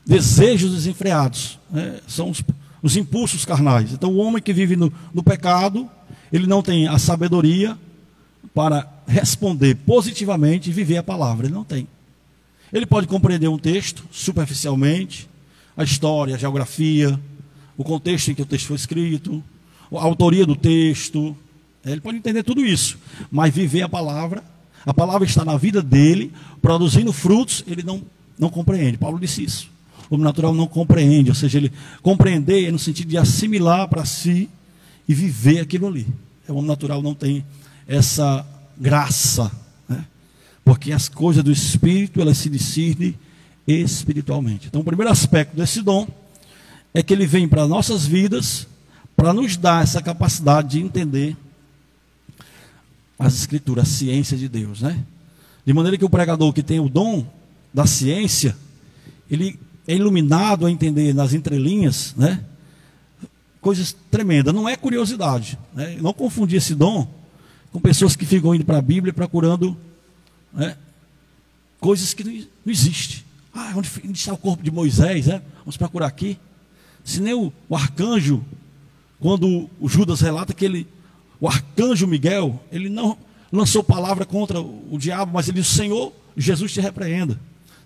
desejos desenfreados, né? São os impulsos carnais. Então o homem que vive no pecado, ele não tem a sabedoria para responder positivamente e viver a palavra, ele não tem. Ele pode compreender um texto superficialmente, a história, a geografia, o contexto em que o texto foi escrito, a autoria do texto, ele pode entender tudo isso, mas viver a palavra está na vida dele, produzindo frutos, ele não compreende. Paulo disse isso. O homem natural não compreende, ou seja, ele compreender é no sentido de assimilar para si e viver aquilo ali. O homem natural não tem essa graça, né? Porque as coisas do Espírito, elas se discernem espiritualmente. Então o primeiro aspecto desse dom é que ele vem para nossas vidas para nos dar essa capacidade de entender as Escrituras, a ciência de Deus, né? De maneira que o pregador que tem o dom da ciência, ele é iluminado a entender nas entrelinhas, né? Coisas tremendas, não é curiosidade, né? Não confundir esse dom com pessoas que ficam indo para a Bíblia procurando, né, coisas que não existem. Onde está o corpo de Moisés, né? Vamos procurar aqui. Se nem o arcanjo, quando o Judas relata que o arcanjo Miguel, ele não lançou palavra contra o diabo, mas ele disse: Senhor, Jesus te repreenda.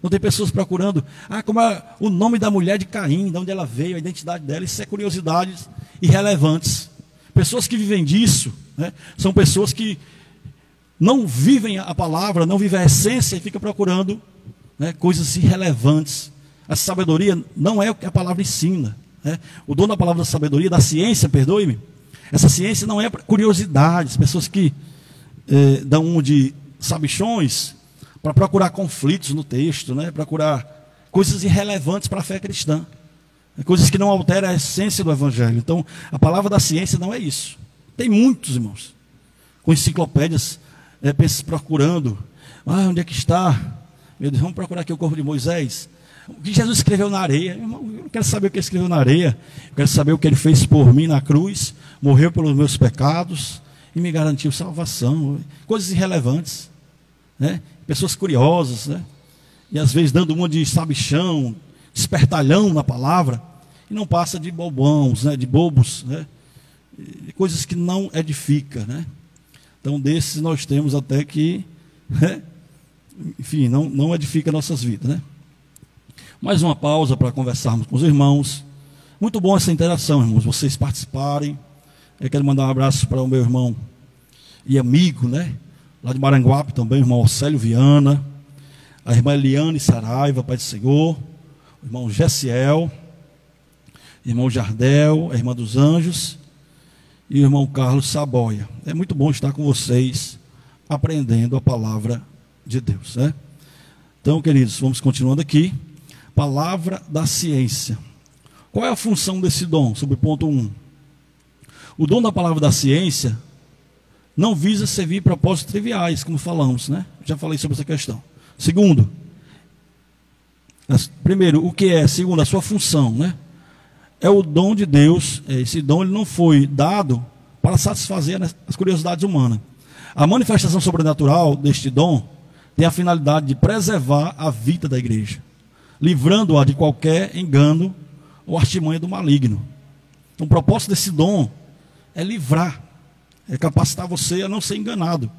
Não tem pessoas procurando, como é o nome da mulher de Caim, de onde ela veio, a identidade dela. Isso é curiosidades irrelevantes. Pessoas que vivem disso, né, são pessoas que não vivem a palavra, não vivem a essência e ficam procurando, né, coisas irrelevantes. A sabedoria não é o que a palavra ensina, né? O dom da palavra da sabedoria, da ciência, perdoe-me, essa ciência não é para curiosidades, pessoas que dão um de sabichões para procurar conflitos no texto, né? Procurar coisas irrelevantes para a fé cristã, coisas que não alteram a essência do Evangelho. Então, a palavra da ciência não é isso. Tem muitos, irmãos, com enciclopédias, procurando, onde é que está? Meu Deus, vamos procurar aqui o corpo de Moisés. O que Jesus escreveu na areia? Irmão, eu não quero saber o que ele escreveu na areia, eu quero saber o que ele fez por mim na cruz, morreu pelos meus pecados e me garantiu salvação. Coisas irrelevantes, né? Pessoas curiosas, né? E às vezes dando uma de sabichão, espertalhão na palavra, e não passa de bobões, né? De bobos, né? De coisas que não edificam, né? Então desses nós temos até que, né? Enfim, não edifica nossas vidas, né? Mais uma pausa para conversarmos com os irmãos. Muito bom essa interação, irmãos, vocês participarem. Eu quero mandar um abraço para o meu irmão e amigo, né? Lá de Maranguape também, o irmão Océlio Viana, a irmã Eliane Saraiva, Pai do Senhor, o irmão Gessiel, o irmão Jardel, a irmã dos Anjos e o irmão Carlos Saboia. É muito bom estar com vocês, aprendendo a palavra de Deus, né? Então, queridos, vamos continuando aqui. Palavra da ciência. Qual é a função desse dom? Sobre o ponto 1. O dom da palavra da ciência não visa servir propósitos triviais, como falamos, né? Já falei sobre essa questão. Segundo, primeiro, o que é? Segundo, a sua função, né? É o dom de Deus. Esse dom ele não foi dado para satisfazer as curiosidades humanas. A manifestação sobrenatural deste dom tem a finalidade de preservar a vida da igreja, livrando-a de qualquer engano ou artimanha do maligno. Então, o propósito desse dom é livrar, é capacitar você a não ser enganado.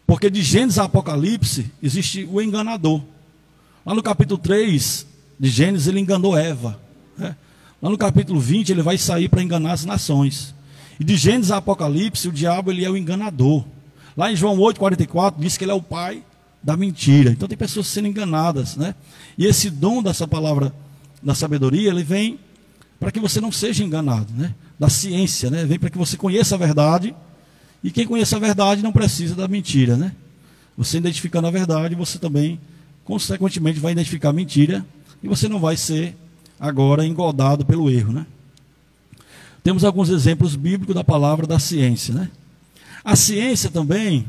Porque de Gênesis a Apocalipse existe o enganador. Lá no capítulo 3 de Gênesis ele enganou Eva, né? Lá no capítulo 20 ele vai sair para enganar as nações. E de Gênesis a Apocalipse o diabo ele é o enganador. Lá em João 8,44 diz que ele é o pai da mentira. Então tem pessoas sendo enganadas, né? E esse dom dessa palavra da sabedoria, ele vem para que você não seja enganado, né? Da ciência, né? Vem para que você conheça a verdade, e quem conhece a verdade não precisa da mentira, né? Você identificando a verdade, você também consequentemente vai identificar a mentira, e você não vai ser agora engodado pelo erro, né? temos alguns exemplos bíblicos da palavra da ciência, né? A ciência também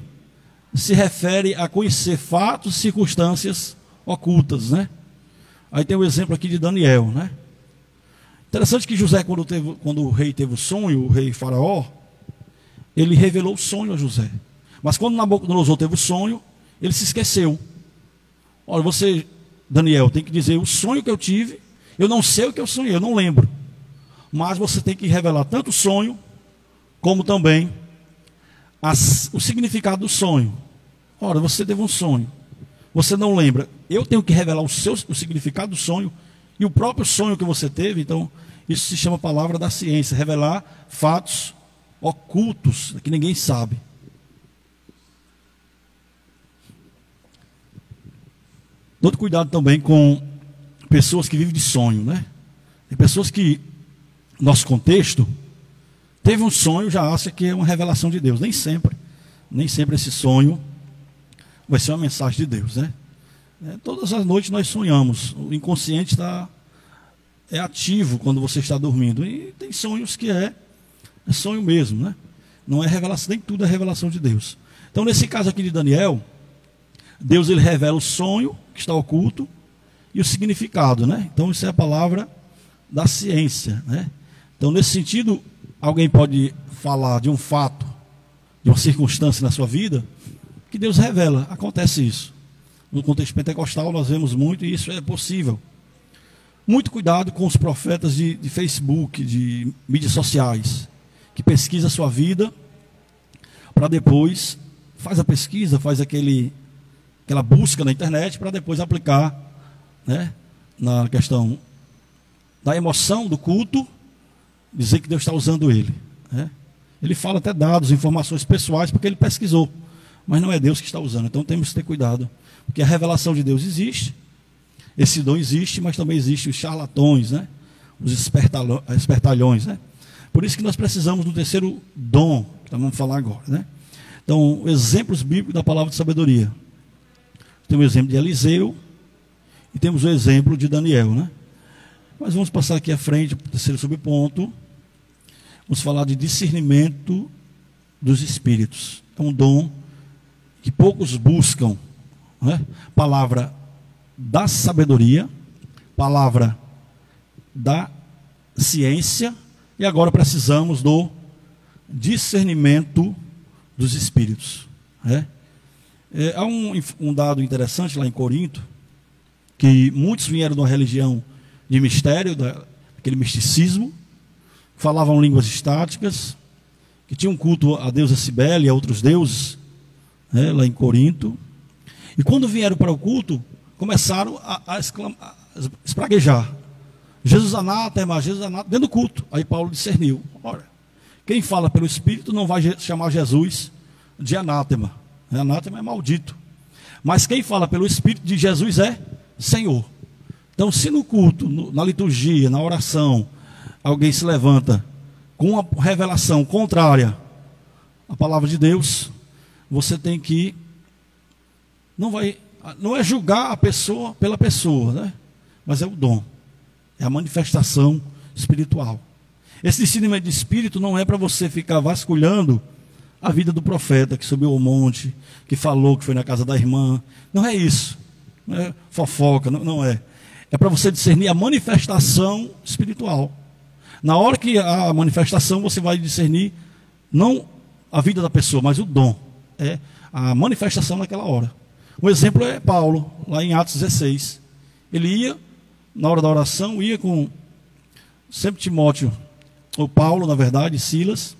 se refere a conhecer fatos e circunstâncias ocultas, né? Aí tem o exemplo aqui de Daniel, né? Interessante que José, quando o rei teve o sonho, o rei Faraó, ele revelou o sonho a José. Mas quando Nabucodonosor teve o sonho, ele se esqueceu. Olha, você, Daniel, tem que dizer o sonho que eu tive, eu não sei o que eu sonhei, eu não lembro. Mas você tem que revelar tanto o sonho, como também o significado do sonho. Ora, você teve um sonho, você não lembra, eu tenho que revelar o significado do sonho e o próprio sonho que você teve. Então isso se chama palavra da ciência, revelar fatos ocultos que ninguém sabe. Todo cuidado também com pessoas que vivem de sonho, né? Tem pessoas que, nosso contexto, teve um sonho, já acha que é uma revelação de Deus. Nem sempre esse sonho vai ser uma mensagem de Deus, né? Todas as noites nós sonhamos. O inconsciente é ativo quando você está dormindo. E tem sonhos que é sonho mesmo, né? Não é revelação, nem tudo é revelação de Deus. Então, nesse caso aqui de Daniel, Deus ele revela o sonho que está oculto e o significado, né? Então, isso é a palavra da ciência, né? Então, nesse sentido, alguém pode falar de um fato, de uma circunstância na sua vida, que Deus revela. Acontece isso. No contexto pentecostal nós vemos muito, e isso é possível. Muito cuidado com os profetas de Facebook, de mídias sociais, que pesquisa a sua vida, para depois, faz a pesquisa, faz aquela busca na internet, para depois aplicar, né, na questão da emoção do culto, dizer que Deus está usando ele, né? Ele fala até dados, informações pessoais, porque ele pesquisou, mas não é Deus que está usando. Então temos que ter cuidado, porque a revelação de Deus existe, esse dom existe, mas também existem os charlatões, né? Os espertalhões, né? Por isso que nós precisamos do terceiro dom, que nós vamos falar agora, né? Então, exemplos bíblicos da palavra de sabedoria. Tem o exemplo de Eliseu e temos o exemplo de Daniel, né? Mas vamos passar aqui à frente, para o terceiro subponto. Vamos falar de discernimento dos espíritos. É um dom que poucos buscam, né? Palavra da sabedoria, palavra da ciência, e agora precisamos do discernimento dos espíritos, né? Há um dado interessante lá em Corinto, que muitos vieram de uma religião de mistério, daquele misticismo, falavam línguas estáticas, que tinham culto a deusa Cibele e a outros deuses, né, lá em Corinto. E quando vieram para o culto, começaram a espraguejar. Jesus anátema, dentro do culto. Aí Paulo discerniu. Ora, quem fala pelo Espírito não vai chamar Jesus de anátema. Anátema é maldito. Mas quem fala pelo Espírito de Jesus é Senhor. Então, se no culto, na liturgia, na oração, alguém se levanta com uma revelação contrária à palavra de Deus, você tem que não é julgar a pessoa pela pessoa, né? Mas é o dom, é a manifestação espiritual. Esse discernimento de espírito não é para você ficar vasculhando a vida do profeta que subiu ao monte, que falou que foi na casa da irmã. Não é isso, não é fofoca, não é. É para você discernir a manifestação espiritual. Na hora que a manifestação, você vai discernir não a vida da pessoa, mas o dom. É a manifestação naquela hora. Um exemplo é Paulo, lá em Atos 16. Ele ia, na hora da oração, ia com sempre Timóteo, ou Paulo, na verdade, Silas.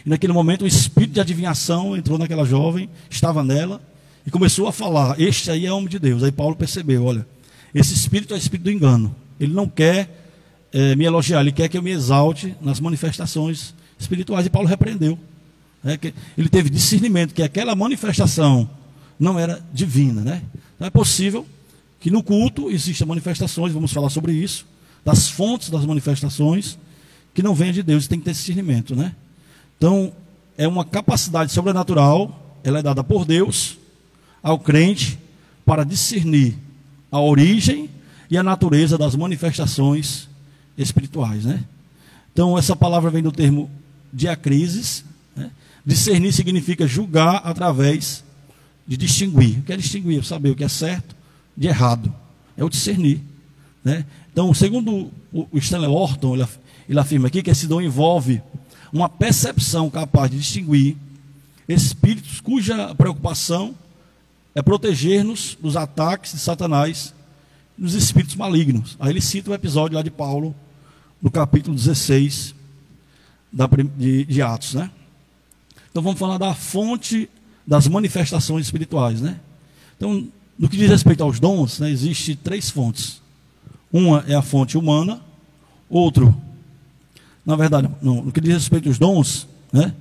E naquele momento o espírito de adivinhação entrou naquela jovem, estava nela, e começou a falar: este aí é homem de Deus. Aí Paulo percebeu: olha, esse espírito é o espírito do engano. Ele não quer me elogiar, ele quer que eu me exalte nas manifestações espirituais. E Paulo repreendeu. Que ele teve discernimento que aquela manifestação não era divina, né? Então é possível que no culto existam manifestações, vamos falar sobre isso, das fontes das manifestações, que não venham de Deus, tem que ter discernimento, né? Então, é uma capacidade sobrenatural, ela é dada por Deus ao crente para discernir a origem e a natureza das manifestações espirituais, né? Então, essa palavra vem do termo diacrisis, né? Discernir significa julgar através de distinguir. O que é distinguir? Saber o que é certo de errado. É o discernir, né? Então, segundo o Stanley Orton, ele afirma aqui que esse dom envolve uma percepção capaz de distinguir espíritos cuja preocupação é proteger-nos dos ataques de Satanás, dos espíritos malignos. Aí ele cita o episódio lá de Paulo, no capítulo 16 de Atos, né? Então vamos falar da fonte das manifestações espirituais, né? Então, no que diz respeito aos dons, né, existe 3 fontes. Uma é a fonte humana, na verdade, no que diz respeito aos dons, né?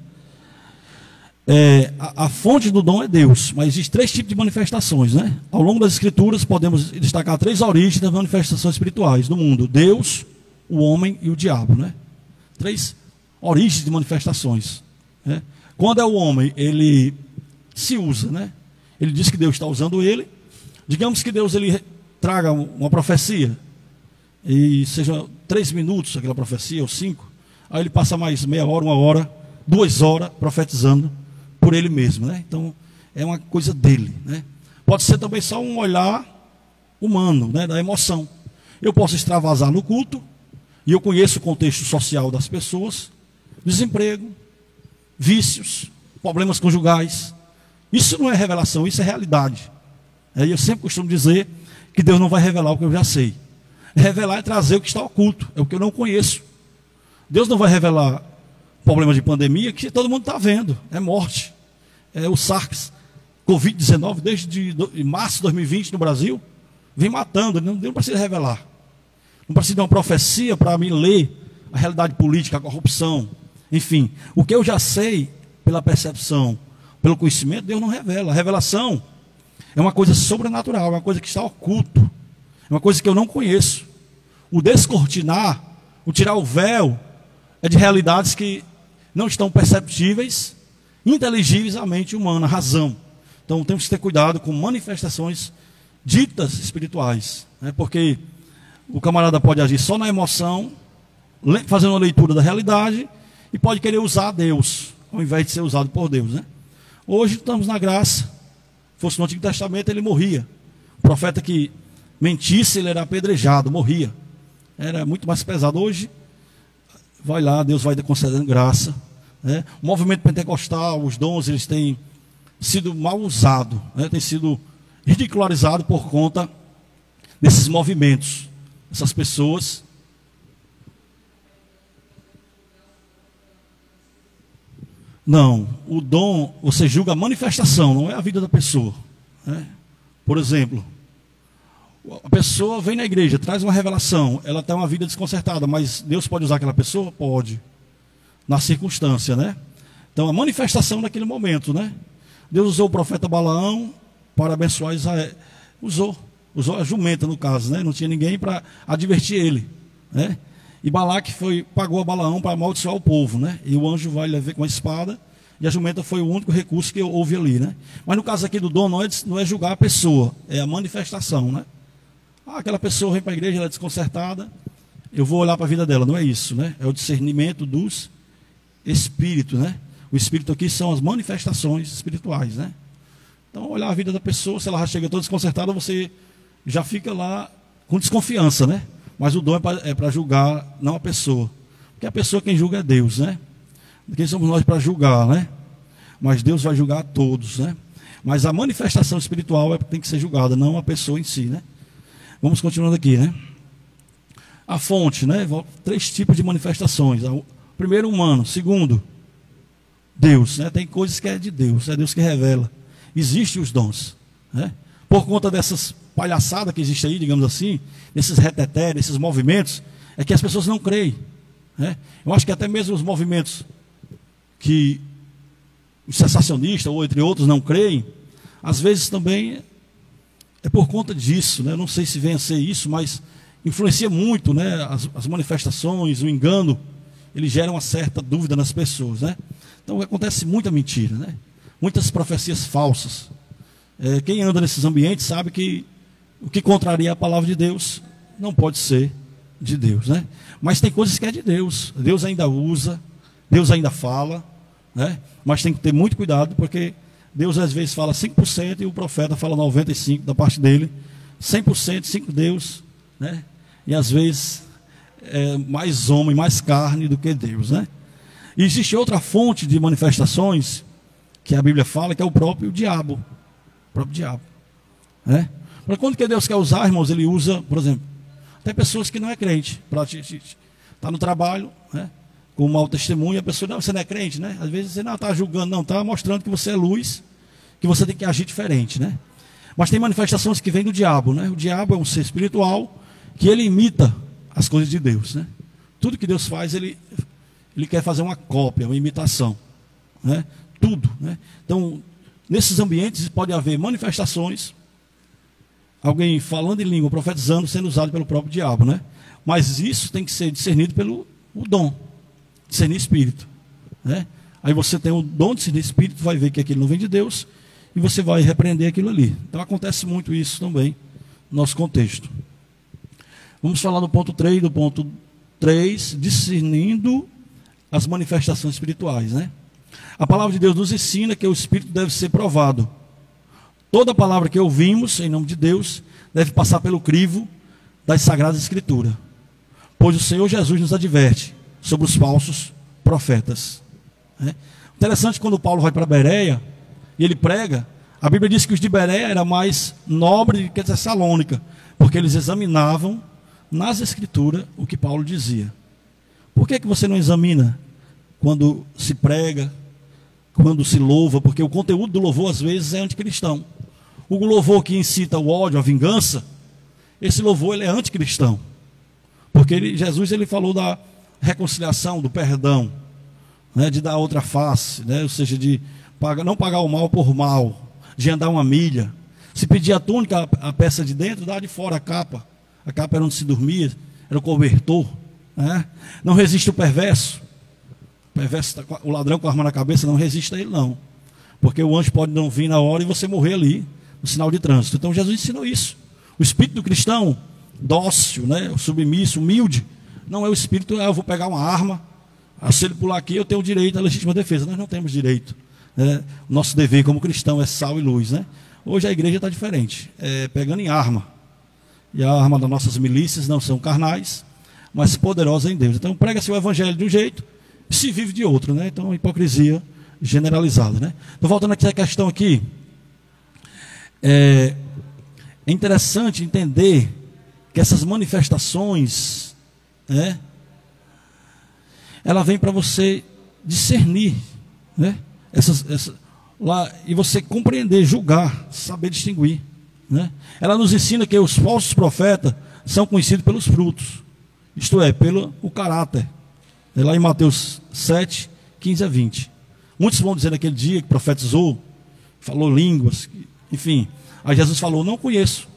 A fonte do dom é Deus, mas existem 3 tipos de manifestações, né? Ao longo das Escrituras podemos destacar 3 origens das manifestações espirituais no mundo: Deus, o homem e o diabo, né? 3 origens de manifestações, né? Quando é o homem, ele se usa, né? Ele diz que Deus está usando ele. Digamos que Deus ele traga uma profecia e seja 3 minutos aquela profecia, ou 5. Aí ele passa mais meia hora, 1 hora, 2 horas profetizando por ele mesmo, né? Então é uma coisa dele, né? Pode ser também só um olhar humano, né? Da emoção. Eu posso extravasar no culto e eu conheço o contexto social das pessoas, desemprego, vícios, problemas conjugais. Isso não é revelação, isso é realidade. Eu sempre costumo dizer que Deus não vai revelar o que eu já sei. Revelar é trazer o que está oculto, é o que eu não conheço. Deus não vai revelar problemas de pandemia que todo mundo está vendo, é morte. O SARS, Covid-19, desde março de 2020 no Brasil, vem matando. Deus não precisa revelar. Não precisa de uma profecia para mim ler a realidade política, a corrupção, enfim. O que eu já sei pela percepção, pelo conhecimento, Deus não revela. A revelação é uma coisa sobrenatural, é uma coisa que está oculto, é uma coisa que eu não conheço. O descortinar, o tirar o véu, é de realidades que não estão perceptíveis, inteligíveis à mente humana, à razão. Então temos que ter cuidado com manifestações ditas espirituais, né? Porque o camarada pode agir só na emoção, fazendo uma leitura da realidade, e pode querer usar Deus, ao invés de ser usado por Deus, né? Hoje estamos na graça. Se fosse no Antigo Testamento, ele morria. O profeta que mentisse, ele era apedrejado, morria. Era muito mais pesado. Hoje, vai lá, Deus vai concedendo graça, né? O movimento pentecostal, os dons, eles têm sido mal usados, né? Têm sido ridicularizados por conta desses movimentos. Essas pessoas não, o dom, você julga a manifestação, não é a vida da pessoa, né? Por exemplo, a pessoa vem na igreja, traz uma revelação, ela tem uma vida desconcertada, mas Deus pode usar aquela pessoa? Pode, na circunstância, né? Então a manifestação naquele momento, né? Deus usou o profeta Balaão para abençoar Israel, usou a jumenta no caso, né? Não tinha ninguém para advertir ele, né? E Balaque pagou a Balaão para amaldiçoar o povo, né? E o anjo vai levar com a espada, e a jumenta foi o único recurso que houve ali, né? Mas no caso aqui do dom, não é julgar a pessoa, é a manifestação, né? Aquela pessoa vem para a igreja, ela é desconcertada, eu vou olhar para a vida dela, não é isso, né? É o discernimento dos espíritos, né? O espírito aqui são as manifestações espirituais, né? Então, olhar a vida da pessoa, se ela já chega toda desconcertada, você já fica lá com desconfiança, né? Mas o dom é para julgar, não a pessoa. Porque a pessoa quem julga é Deus, né? Quem somos nós para julgar, né? Mas Deus vai julgar a todos, né? Mas a manifestação espiritual tem que ser julgada, não a pessoa em si, né? Vamos continuando aqui, né? A fonte, né? 3 tipos de manifestações. Primeiro, humano. Segundo, Deus, né? Tem coisas que é de Deus, é Deus que revela. Existem os dons, né? Por conta dessas palhaçadas que existem aí, digamos assim, desses reteté, desses movimentos, é que as pessoas não creem, né? Eu acho que até mesmo os movimentos que os sensacionistas, ou entre outros, não creem, às vezes também é por conta disso, né? Eu não sei se vem a ser isso, mas influencia muito, né? As manifestações, o engano, ele gera uma certa dúvida nas pessoas, né? Então acontece muita mentira, né? Muitas profecias falsas. Quem anda nesses ambientes sabe que o que contraria a palavra de Deus não pode ser de Deus, né? Mas tem coisas que é de Deus. Deus ainda usa, Deus ainda fala, né? Mas tem que ter muito cuidado, porque Deus às vezes fala 5% e o profeta fala 95% da parte dele. 100%, 5% Deus, né? E às vezes é mais homem, mais carne do que Deus, né? E existe outra fonte de manifestações que a Bíblia fala, que é o próprio diabo. O próprio diabo, né? Para quando que Deus quer usar, irmãos, ele usa, por exemplo, até pessoas que não é crente, para está no trabalho, né, com um mau testemunho, a pessoa, não, você não é crente, né? Às vezes você não está julgando, não, está mostrando que você é luz, que você tem que agir diferente, né? Mas tem manifestações que vêm do diabo, né? O diabo é um ser espiritual que ele imita as coisas de Deus, né? Tudo que Deus faz, ele quer fazer uma cópia, uma imitação, né? Tudo, né? Então, nesses ambientes pode haver manifestações, alguém falando em língua, profetizando, sendo usado pelo próprio diabo, né? Mas isso tem que ser discernido pelo o dom, discernir espírito, né? Aí você tem o dom de discernir espírito, vai ver que aquilo não vem de Deus e você vai repreender aquilo ali. Então acontece muito isso também no nosso contexto. Vamos falar do ponto 3, discernindo as manifestações espirituais, né? A palavra de Deus nos ensina que o espírito deve ser provado. Toda palavra que ouvimos em nome de Deus deve passar pelo crivo das Sagradas Escrituras, pois o Senhor Jesus nos adverte sobre os falsos profetas, né? Interessante, quando Paulo vai para Bereia e ele prega, a Bíblia diz que os de Bereia era mais nobre que Tessalônica, porque eles examinavam nas Escrituras o que Paulo dizia. Por que você não examina quando se prega, quando se louva? Porque o conteúdo do louvor às vezes é anticristão. O louvor que incita o ódio, a vingança, esse louvor ele é anticristão. Porque Jesus ele falou da reconciliação, do perdão, né, de dar outra face, né, ou seja, de não pagar o mal por mal, de andar uma milha. Se pedir a túnica, a peça de dentro, dá de fora a capa. A capa era onde se dormia, era o cobertor, né? Não resiste o perverso. O ladrão com a arma na cabeça não resiste a ele, não. Porque o anjo pode não vir na hora e você morrer ali, no sinal de trânsito. Então Jesus ensinou isso. O espírito do cristão, dócil, né, submisso, humilde, não é o espírito, eu vou pegar uma arma, se ele pular aqui eu tenho o direito à legítima defesa. Nós não temos direito, né? O nosso dever como cristão é sal e luz, né? Hoje a igreja está diferente, pegando em arma. E a arma das nossas milícias não são carnais, mas poderosas em Deus. Então prega-se o evangelho de um jeito e se vive de outro, né? Então hipocrisia generalizada, né? Estou voltando aqui a questão aqui. É interessante entender que essas manifestações, né, ela vem para você discernir, né, lá, e você compreender, julgar, saber distinguir, né? Ela nos ensina que os falsos profetas são conhecidos pelos frutos, isto é, pelo o caráter. É lá em Mateus 7, 15 a 20. Muitos vão dizer naquele dia que profetizou, falou línguas, enfim. Aí Jesus falou, não conheço,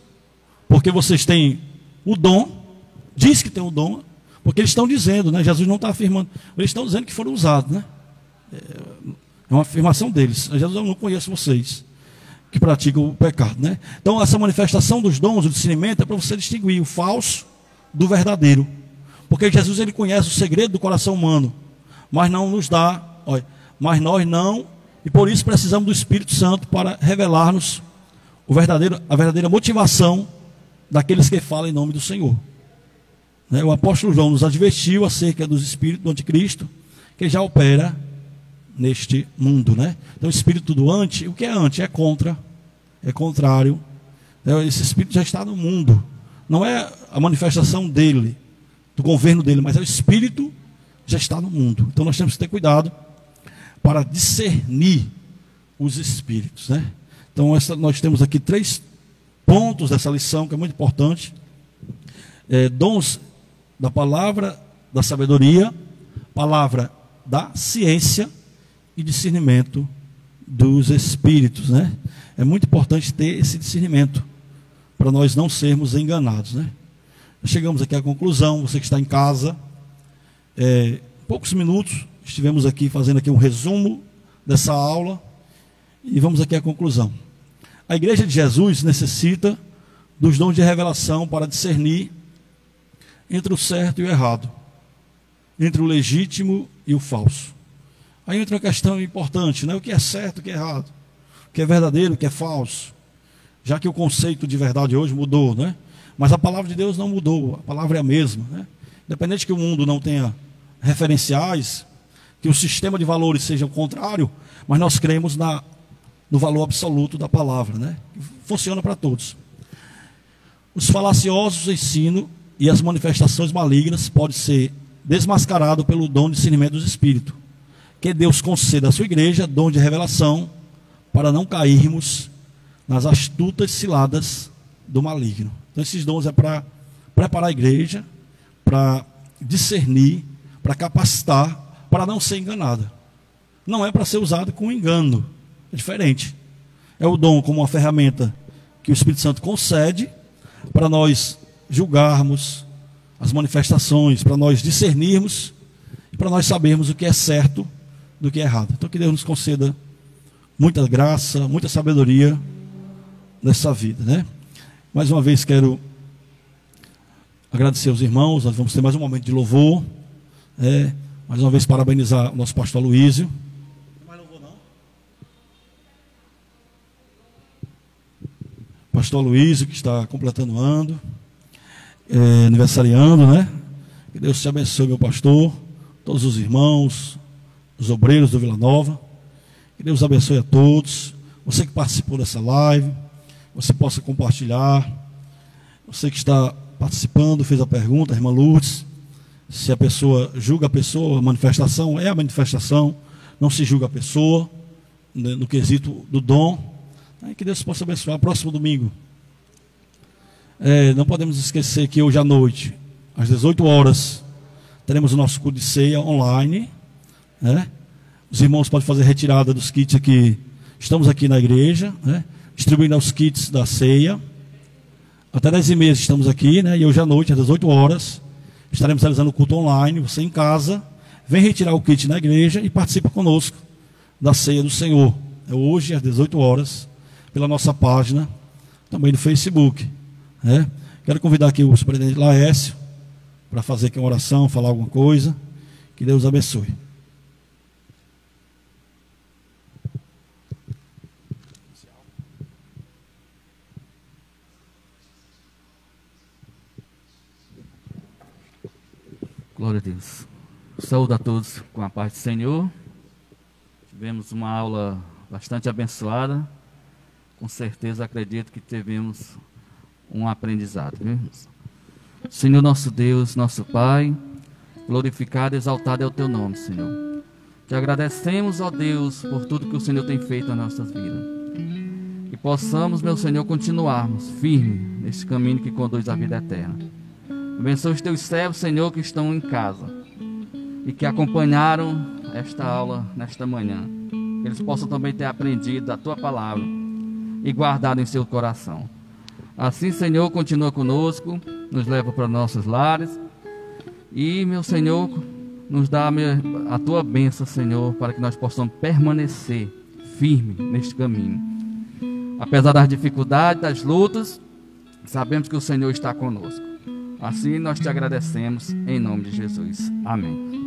porque vocês têm o dom, diz que tem o dom, porque eles estão dizendo, né? Jesus não está afirmando, eles estão dizendo que foram usados, né? É uma afirmação deles. Jesus, eu não conheço vocês que praticam o pecado, né? Então essa manifestação dos dons, o discernimento, é para você distinguir o falso do verdadeiro, porque Jesus ele conhece o segredo do coração humano, mas não nos dá, olha, mas nós não, e por isso precisamos do Espírito Santo para revelar-nos a verdadeira motivação daqueles que falam em nome do Senhor, né? O apóstolo João nos advertiu acerca dos espíritos do anticristo, que já opera neste mundo, né? Então o espírito do anti, o que é anti? É contra, é contrário, né? Esse espírito já está no mundo, não é a manifestação dele, do governo dele, mas é o espírito já está no mundo. Então nós temos que ter cuidado para discernir os espíritos, né? Então nós temos aqui 3 pontos dessa lição que é muito importante. Dons da palavra da sabedoria, palavra da ciência e discernimento dos espíritos, né? É muito importante ter esse discernimento para nós não sermos enganados, né? Chegamos aqui à conclusão. Você que está em casa, poucos minutos estivemos aqui fazendo aqui um resumo dessa aula e vamos aqui à conclusão. A igreja de Jesus necessita dos dons de revelação para discernir entre o certo e o errado, entre o legítimo e o falso. Aí entra uma questão importante, né? O que é certo, o que é errado, o que é verdadeiro, o que é falso. Já que o conceito de verdade hoje mudou, né? Mas a palavra de Deus não mudou, a palavra é a mesma, né? Independente que o mundo não tenha referenciais, que o sistema de valores seja o contrário, mas nós cremos no valor absoluto da palavra, né? Funciona para todos. Os falaciosos ensinos e as manifestações malignas podem ser desmascarados pelo dom de discernimento dos espíritos, que Deus conceda à sua igreja dom de revelação para não cairmos nas astutas ciladas do maligno. Então esses dons é para preparar a igreja, para discernir, para capacitar, para não ser enganada. Não é para ser usado com engano, é diferente. É o dom como uma ferramenta que o Espírito Santo concede para nós julgarmos as manifestações, para nós discernirmos e para nós sabermos o que é certo do que é errado. Então que Deus nos conceda muita graça, muita sabedoria nessa vida, né? Mais uma vez quero agradecer aos irmãos. Nós vamos ter mais um momento de louvor, mais uma vez parabenizar o nosso pastor Aloísio. Não mais louvor não? Pastor Aloísio, que está completando o ano, aniversariando, né? Que Deus te abençoe, meu pastor, todos os irmãos, os obreiros do Vila Nova. Que Deus abençoe a todos. Você que participou dessa live, você possa compartilhar. Você que está participando, fez a pergunta, a irmã Lourdes, se a pessoa julga a pessoa, a manifestação é a manifestação, não se julga a pessoa, no quesito do dom. Que Deus possa abençoar. Próximo domingo, não podemos esquecer que hoje à noite, às 18 horas, teremos o nosso culto de ceia online, né? Os irmãos podem fazer retirada dos kits aqui. Estamos aqui na igreja, né? Distribuindo os kits da ceia. Até 10h30 estamos aqui, né? E hoje à noite, às 18 horas, estaremos realizando o culto online. Você em casa, vem retirar o kit na igreja e participa conosco da ceia do Senhor. É hoje, às 18 horas, pela nossa página, também no Facebook, né? Quero convidar aqui o superintendente Laércio para fazer aqui uma oração, falar alguma coisa. Que Deus abençoe. Glória a Deus. Saúdo a todos com a paz do Senhor. Tivemos uma aula bastante abençoada. Com certeza acredito que tivemos um aprendizado. Viu? Senhor nosso Deus, nosso Pai, glorificado e exaltado é o Teu nome, Senhor. Te agradecemos, ó Deus, por tudo que o Senhor tem feito nas nossas vidas. Que possamos, meu Senhor, continuarmos firmes nesse caminho que conduz à vida eterna. Abençoe os teus servos, Senhor, que estão em casa e que acompanharam esta aula nesta manhã. Que eles possam também ter aprendido a tua palavra e guardado em seu coração. Assim, Senhor, continua conosco, nos leva para nossos lares e, meu Senhor, nos dá a tua bênção, Senhor, para que nós possamos permanecer firme neste caminho. Apesar das dificuldades, das lutas, sabemos que o Senhor está conosco. Assim nós te agradecemos em nome de Jesus. Amém.